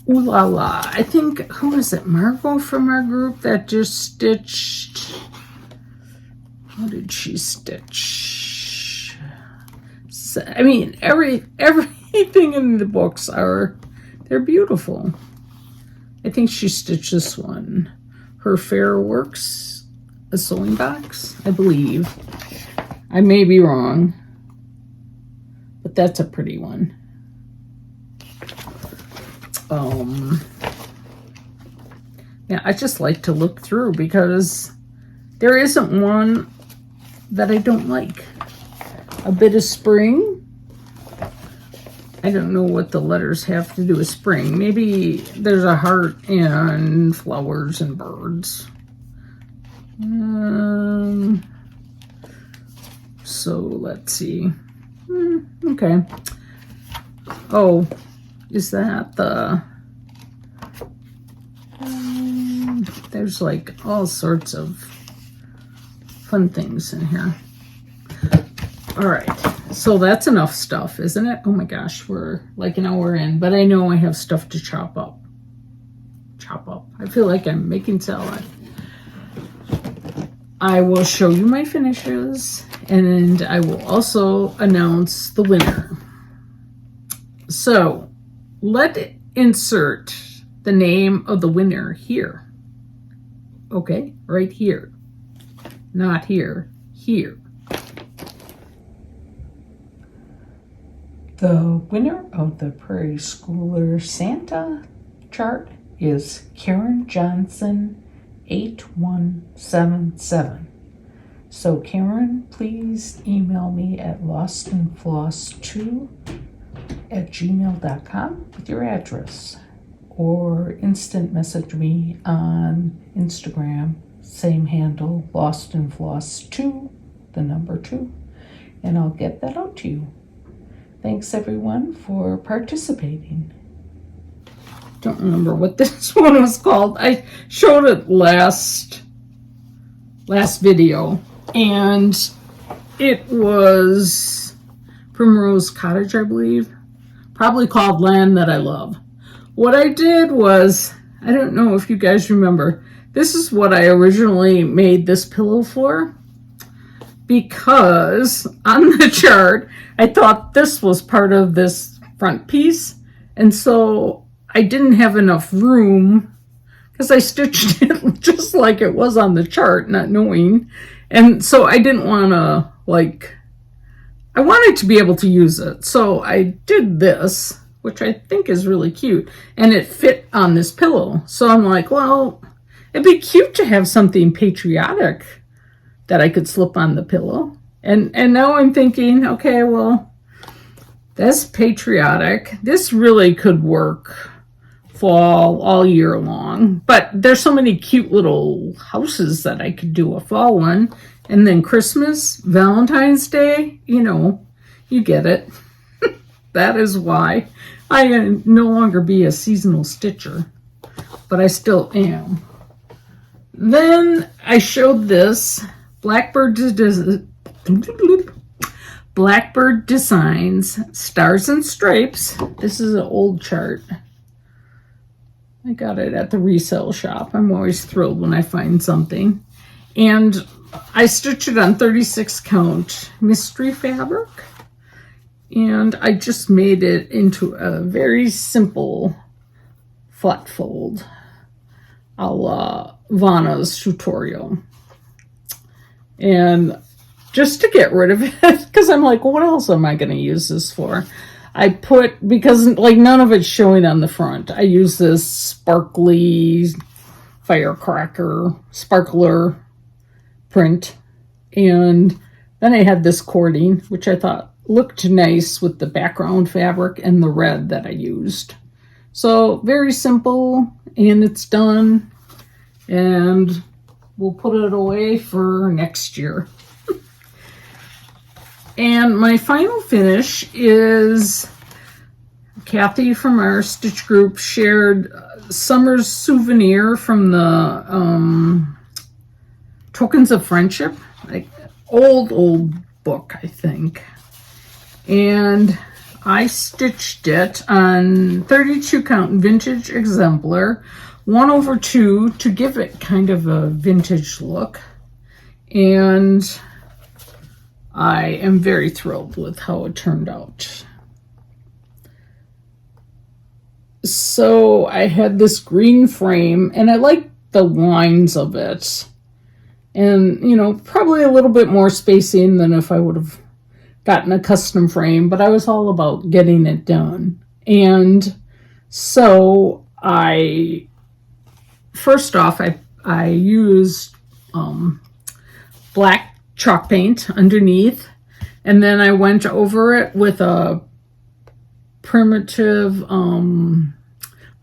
Ooh La La. I think, who is it? Margot from our group that just stitched. How did she stitch? So, I mean, everything in the books they're beautiful. I think she stitched this one. Her Fair Works, a sewing box, I believe. I may be wrong, but that's a pretty one. Yeah, I just like to look through because there isn't one that I don't like. A Bit of Spring. I don't know what the letters have to do with spring. Maybe there's a heart and flowers and birds. So let's see. Okay. Oh, is that the... there's like all sorts of fun things in here. All right. So that's enough stuff, isn't it? Oh my gosh, we're like an hour in, but I know I have stuff to chop up. I feel like I'm making salad. I will show you my finishes, and I will also announce the winner. So let's insert the name of the winner here. Okay, right here. Not here, here. The winner of the Prairie Schooler Santa chart is Karen Johnson 8177. So Karen, please email me at lostandfloss2@gmail.com with your address, or instant message me on Instagram, same handle, lostandfloss2, the number 2, and I'll get that out to you. Thanks everyone for participating. Don't remember what this one was called. I showed it last video, and it was Primrose Cottage, I believe. Probably called Land That I Love. What I did was, I don't know if you guys remember, this is what I originally made this pillow for, because on the chart, I thought this was part of this front piece, and so I didn't have enough room, because I stitched it just like it was on the chart, not knowing, And so I didn't want to, like, I wanted to be able to use it. So I did this, which I think is really cute. And it fit on this pillow. So I'm like, well, it'd be cute to have something patriotic that I could slip on the pillow. And now I'm thinking, okay, well, that's patriotic. This really could work fall all year long. But there's so many cute little houses that I could do a fall one. And then Christmas, Valentine's Day, you get it. That is why I can no longer be a seasonal stitcher, but I still am. Then I showed this Blackbird Designs Stars and Stripes. This is an old chart. I got it at the resale shop. I'm always thrilled when I find something. And I stitched it on 36 count mystery fabric. And I just made it into a very simple flat fold a la Vanna's tutorial. And just to get rid of it, because I'm like, what else am I going to use this for? Because like none of it's showing on the front, I use this sparkly firecracker sparkler print. And then I had this cording, which I thought looked nice with the background fabric and the red that I used. So very simple, and it's done. And we'll put it away for next year. And my final finish is Kathy from our stitch group shared summer's souvenir from the Tokens of Friendship, like old book, I think. And I stitched it on 32 count vintage exemplar, 1/2 to give it kind of a vintage look. And I am very thrilled with how it turned out. So I had this green frame, and I like the lines of it. And, probably a little bit more spacing than if I would have gotten a custom frame, but I was all about getting it done. And so first off, I used black chalk paint underneath, and then I went over it with a primitive,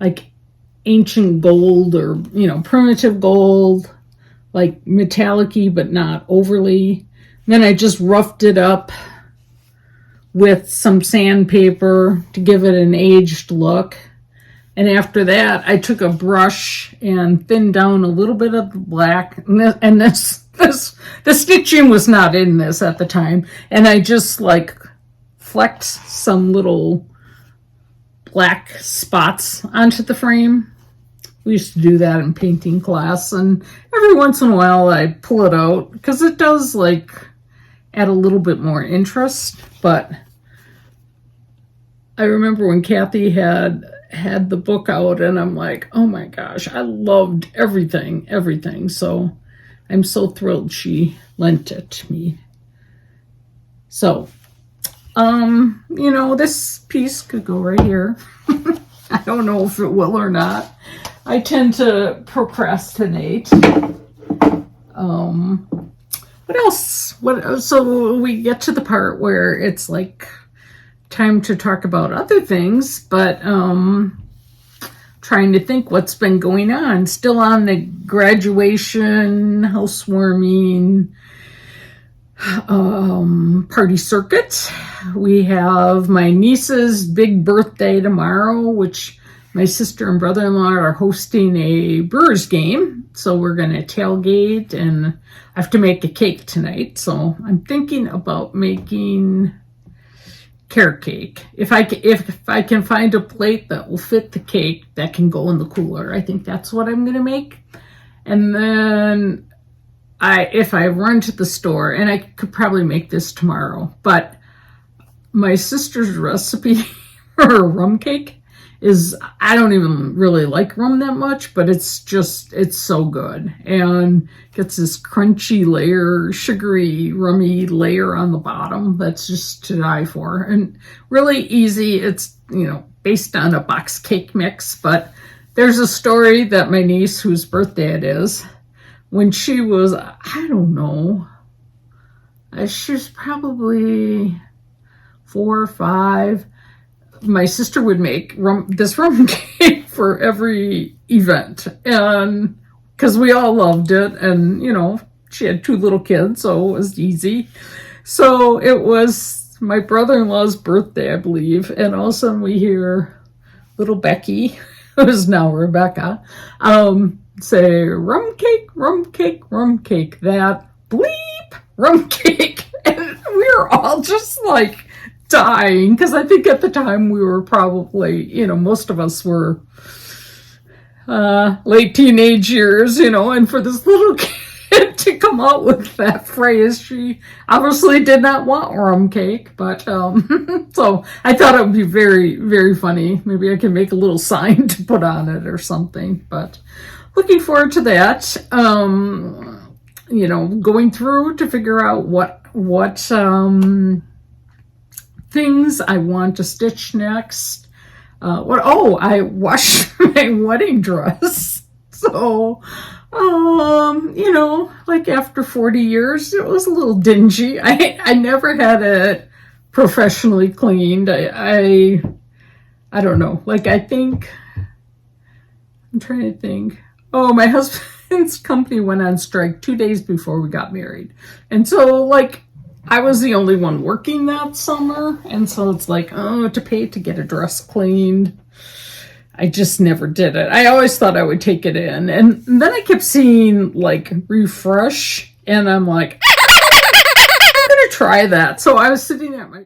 like ancient gold or, primitive gold, like metallic-y, but not overly. Then I just roughed it up with some sandpaper to give it an aged look. And after that, I took a brush and thinned down a little bit of the black. And the stitching was not in this at the time. And I just flecked some little black spots onto the frame. We used to do that in painting class. And every once in a while, I pull it out because it does add a little bit more interest. But I remember when Kathy had the book out, and I'm like, oh my gosh, I loved everything. So I'm so thrilled she lent it to me. So, this piece could go right here. I don't know if it will or not. I tend to procrastinate. What else? So we get to the part where it's time to talk about other things, but trying to think what's been going on. Still on the graduation, housewarming, party circuit. We have my niece's big birthday tomorrow, which my sister and brother-in-law are hosting a Brewers game. So we're going to tailgate, and I have to make a cake tonight. So I'm thinking about making carrot cake. If I can find a plate that will fit the cake that can go in the cooler, I think that's what I'm going to make. And then if I run to the store, and I could probably make this tomorrow, but my sister's recipe for a rum cake is, I don't even really like rum that much, but it's so good. And gets this crunchy layer, sugary, rummy layer on the bottom that's just to die for. And really easy. It's, based on a box cake mix, but there's a story that my niece, whose birthday it is, when she was, I don't know, she was probably 4 or 5, my sister would make this rum cake for every event, and because we all loved it, and she had 2 little kids, so it was easy. So it was my brother-in-law's birthday, I believe, and all of a sudden we hear little Becky, who is now Rebecca, say, rum cake, rum cake, rum cake, that bleep rum cake. And we were all just like dying, because I think at the time we were probably, most of us were late teenage years, and for this little kid to come out with that phrase, she obviously did not want rum cake, but so I thought it would be very, very funny. Maybe I can make a little sign to put on it or something, but looking forward to that. Going through to figure out what things I want to stitch next. I washed my wedding dress. So, like after 40 years, it was a little dingy. I never had it professionally cleaned. I don't know. Like, I'm trying to think. Oh, my husband's company went on strike 2 days before we got married. And so, like, I was the only one working that summer. And so it's like, to pay to get a dress cleaned. I just never did it. I always thought I would take it in. And then I kept seeing, like, refresh. And I'm like, I'm going to try that. So I was sitting at my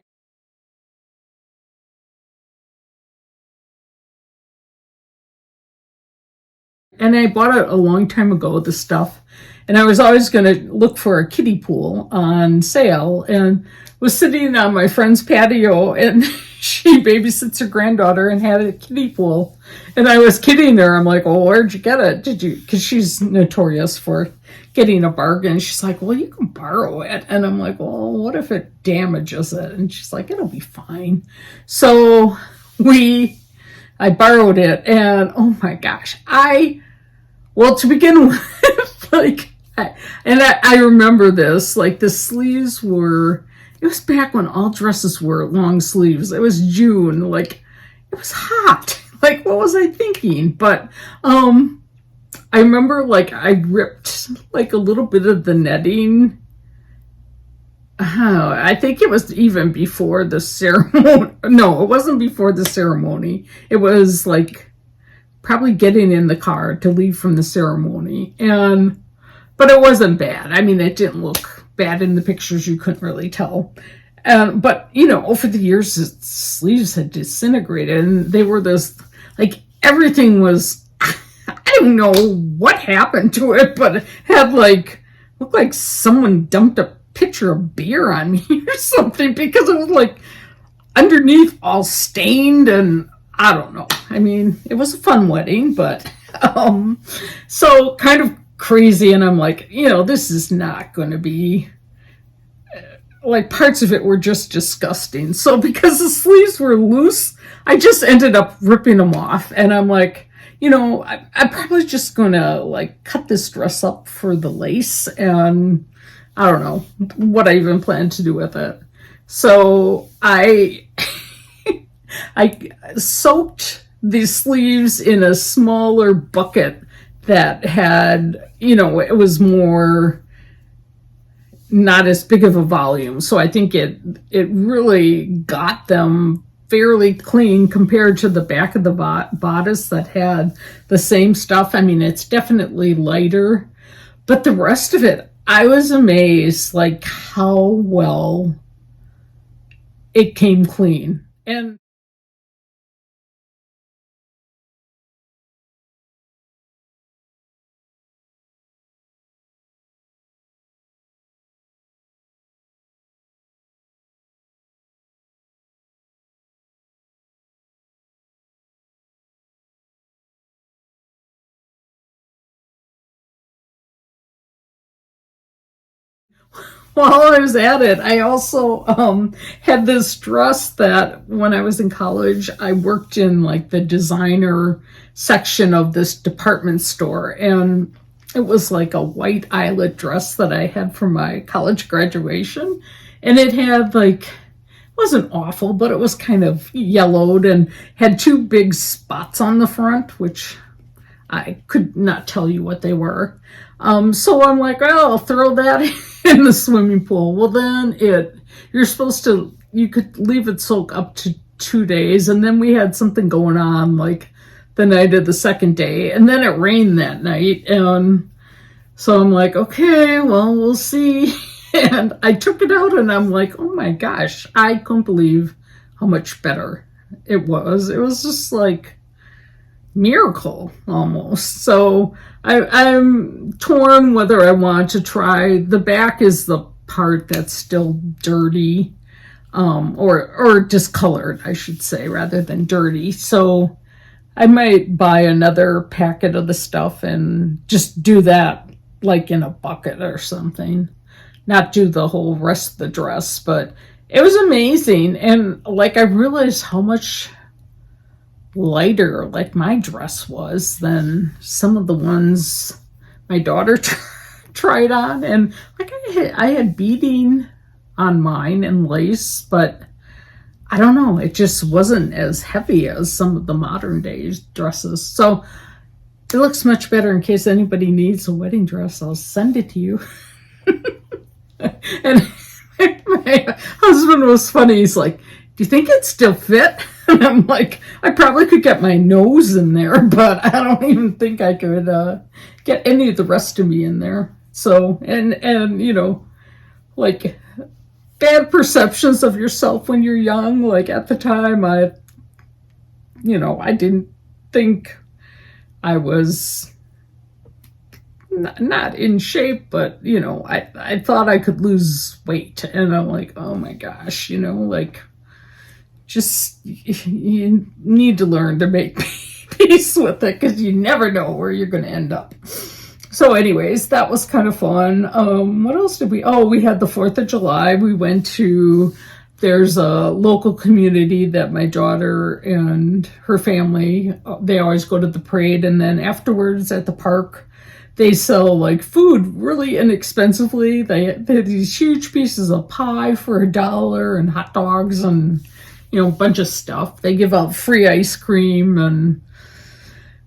and I bought it a long time ago, the stuff. And I was always going to look for a kiddie pool on sale, and was sitting on my friend's patio, and she babysits her granddaughter and had a kiddie pool. And I was kidding her. I'm like, well, where'd you get it? Did you? Because she's notorious for getting a bargain. She's like, well, you can borrow it. And I'm like, well, what if it damages it? And she's like, it'll be fine. So I borrowed it, and oh my gosh, well, to begin with, like, I remember this, like, the sleeves were, it was back when all dresses were long sleeves. It was June, like, it was hot. Like, what was I thinking? But, I remember, like, I ripped, like, a little bit of the netting. I think it was even before the ceremony. No, it wasn't before the ceremony. It was, like, probably getting in the car to leave from the ceremony. But it wasn't bad. I mean, it didn't look bad in the pictures. You couldn't really tell. But, over the years, the sleeves had disintegrated, and they were this, like, everything was, I don't know what happened to it, but it had, like, looked like someone dumped a pitcher of beer on me or something, because it was, like, underneath all stained, and I don't know. I mean, it was a fun wedding, but so kind of crazy. And I'm like, this is not going to be, like, parts of it were just disgusting. So because the sleeves were loose, I just ended up ripping them off. And I'm like, I'm probably just going to, like, cut this dress up for the lace. And I don't know what I even plan to do with it. So I soaked the sleeves in a smaller bucket that had, it was more, not as big of a volume. So I think it really got them fairly clean compared to the back of the bodice that had the same stuff. I mean, it's definitely lighter, but the rest of it, I was amazed, like, how well it came clean. And while I was at it, I also had this dress that when I was in college, I worked in like the designer section of this department store. And it was like a white eyelet dress that I had for my college graduation. And it had like, it wasn't awful, but it was kind of yellowed and had two big spots on the front, which I could not tell you what they were. So I'm like, well, I'll throw that in the swimming pool. Well, then you're supposed to, you could leave it soak up to 2 days. And then we had something going on like the night of the second day. And then it rained that night. And so I'm like, okay, well, we'll see. And I took it out and I'm like, oh my gosh, I couldn't believe how much better it was. It was just like miracle almost. So I'm torn whether I want to try. The back is the part that's still dirty, or discolored, I should say, rather than dirty. So I might buy another packet of the stuff and just do that like in a bucket or something. Not do the whole rest of the dress, but it was amazing. And like I realized how much lighter like my dress was than some of the ones my daughter tried on. And like I had beading on mine and lace, but I don't know, it just wasn't as heavy as some of the modern day dresses. So it looks much better. In case anybody needs a wedding dress, I'll send it to you. And my husband was funny. He's like, do you think it'd still fit? And I'm like, I probably could get my nose in there, but I don't even think I could get any of the rest of me in there. So, and you know, like bad perceptions of yourself when you're young. Like at the time, I didn't think I was not in shape, but I thought I could lose weight, and I'm like, oh my gosh, like just you need to learn to make peace with it, because you never know where you're going to end up. So anyways, that was kind of fun. What else did we had the 4th of July. We went to, there's a local community that my daughter and her family, they always go to the parade, and then afterwards at the park they sell like food really inexpensively. They have these huge pieces of pie for $1 and hot dogs and a bunch of stuff. They give out free ice cream. And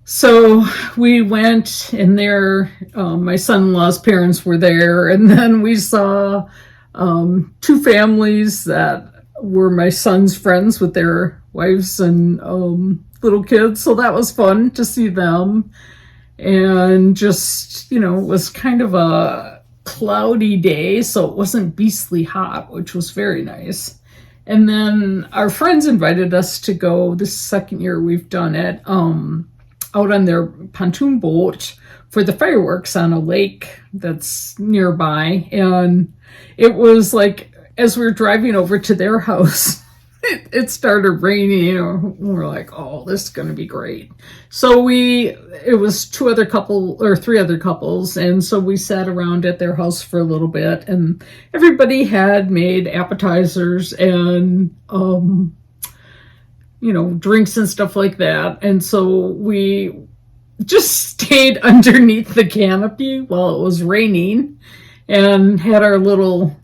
so we went in there. My son-in-law's parents were there, and then we saw 2 families that were my son's friends with their wives and little kids. So that was fun to see them. And just, it was kind of a cloudy day, so it wasn't beastly hot, which was very nice. And then our friends invited us to go, this second year we've done it, out on their pontoon boat for the fireworks on a lake that's nearby. And it was like, as we were driving over to their house, it started raining, and we're like, oh, this is going to be great. So it was 3 other couples, and so we sat around at their house for a little bit, and everybody had made appetizers and drinks and stuff like that. And so we just stayed underneath the canopy while it was raining and had our little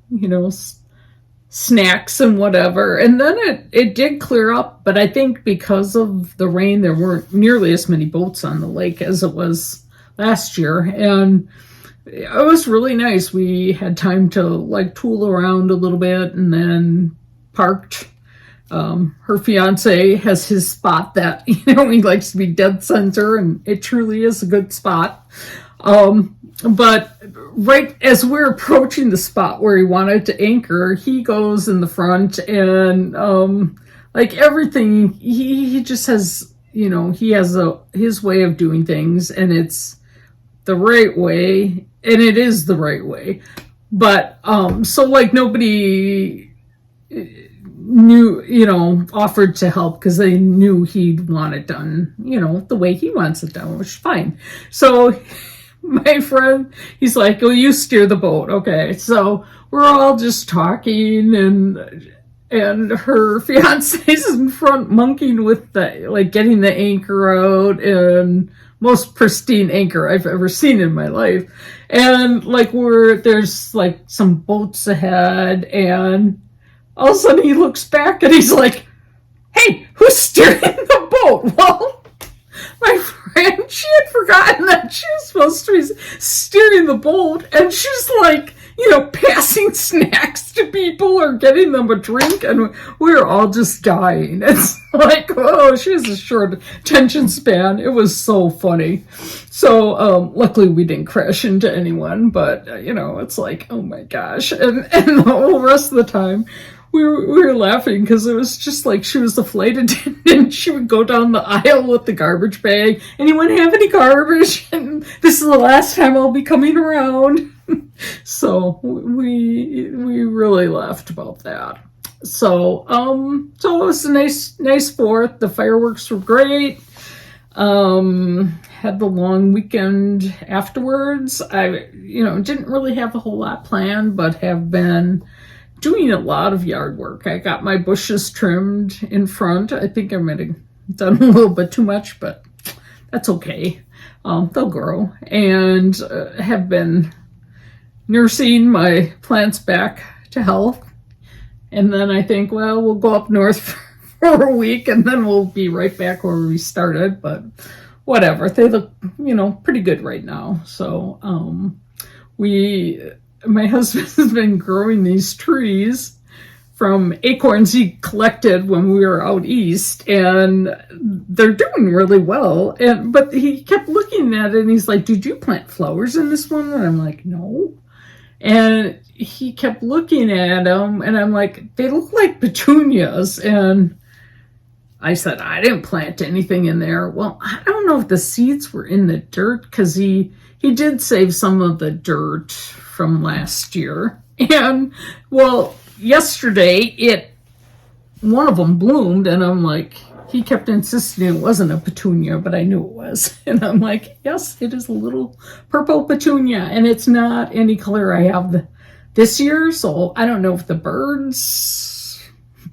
snacks and whatever. And then it did clear up, but I think because of the rain, there weren't nearly as many boats on the lake as it was last year. And it was really nice. We had time to like tool around a little bit and then parked. Her fiance has his spot that, he likes to be dead center, and it truly is a good spot. But right as we're approaching the spot where he wanted to anchor, he goes in the front, and like everything, he just has, he has his way of doing things, and it's the right way, and it is the right way. But so like nobody knew, offered to help because they knew he'd want it done, the way he wants it done, which is fine. So my friend, he's like, "Oh, you steer the boat." Okay, so we're all just talking, and her fiance's in front monkeying with the, like, getting the anchor out, and most pristine anchor I've ever seen in my life. And like, there's like some boats ahead, and all of a sudden he looks back and he's like, "Hey, who's steering the boat?" Well, my friend, she had forgotten that she was supposed to be steering the boat, and she's like, passing snacks to people or getting them a drink, and we were all just dying. It's like, oh, she has a short attention span. It was so funny. So luckily we didn't crash into anyone, but it's like, oh my gosh. And the whole rest of the time we were laughing because it was just like she was the flight attendant. She would go down the aisle with the garbage bag. "Anyone have any garbage? And this is the last time I'll be coming around." So we really laughed about that. So it was a nice 4th. The fireworks were great. Had the long weekend afterwards. I didn't really have a whole lot planned, but have been doing a lot of yard work. I got my bushes trimmed in front. I think I might have done a little bit too much, but that's okay. They'll grow. And have been nursing my plants back to health. And then I think, well, we'll go up north for a week, and then we'll be right back where we started. But whatever. They look, pretty good right now. So my husband has been growing these trees from acorns he collected when we were out east, and they're doing really well. But he kept looking at it, and he's like, "Did you plant flowers in this one?" And I'm like, "No." And he kept looking at them, and I'm like, "They look like petunias." And I said, "I didn't plant anything in there." Well, I don't know if the seeds were in the dirt, because he did save some of the dirt from last year. And well, yesterday one of them bloomed, and I'm like, he kept insisting it wasn't a petunia, but I knew it was. And I'm like, yes, it is a little purple petunia, and it's not any color I have this year. So I don't know if the birds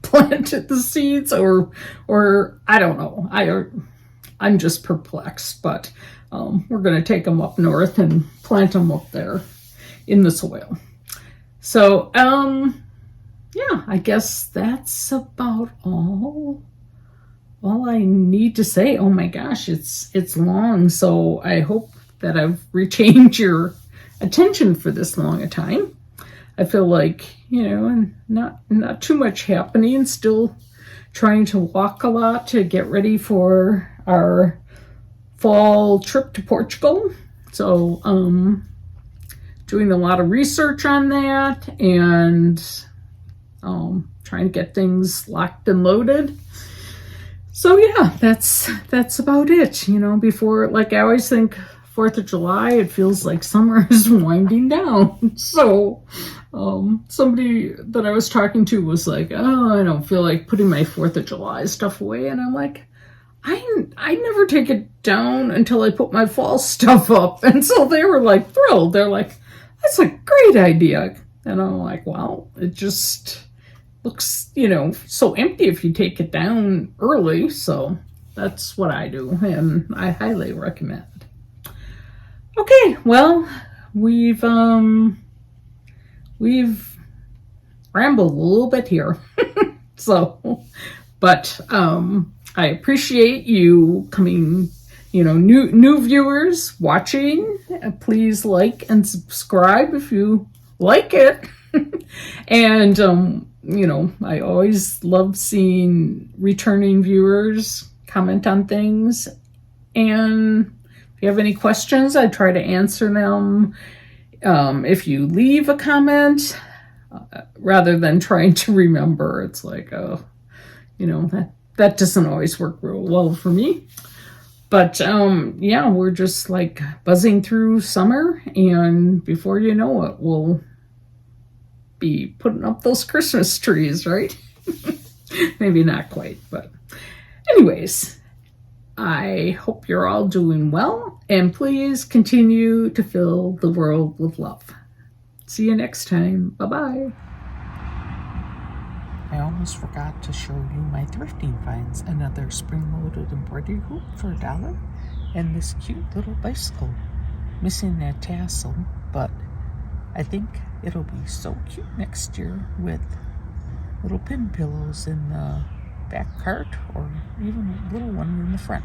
planted the seeds or I don't know. I'm just perplexed, but we're going to take them up north and plant them up there in the soil. So, yeah, I guess that's about all I need to say. Oh my gosh, it's long, so I hope that I've retained your attention for this long a time. I feel like, and not too much happening, still trying to walk a lot to get ready for our fall trip to Portugal. So, doing a lot of research on that, and trying to get things locked and loaded. So yeah, that's about it. Before, like, I always think 4th of July, it feels like summer is winding down. So somebody that I was talking to was like, "Oh, I don't feel like putting my 4th of July stuff away." And I'm like, I never take it down until I put my fall stuff up. And so they were like thrilled. They're like, "That's a great idea." And I'm like, well, it just looks, so empty if you take it down early. So that's what I do, and I highly recommend. Okay, well, we've rambled a little bit here. So, but I appreciate you coming, new viewers watching. Please like and subscribe if you like it. And I always love seeing returning viewers comment on things. And if you have any questions, I try to answer them. If you leave a comment, rather than trying to remember, it's like, that doesn't always work real well for me. But yeah, we're just like buzzing through summer, and before you know it, we'll be putting up those Christmas trees, right? Maybe not quite, but anyways, I hope you're all doing well, and please continue to fill the world with love. See you next time. Bye-bye. I almost forgot to show you my thrifting finds. Another spring-loaded embroidery hoop for $1, and this cute little bicycle. Missing that tassel, but I think it'll be so cute next year with little pin pillows in the back cart or even a little one in the front.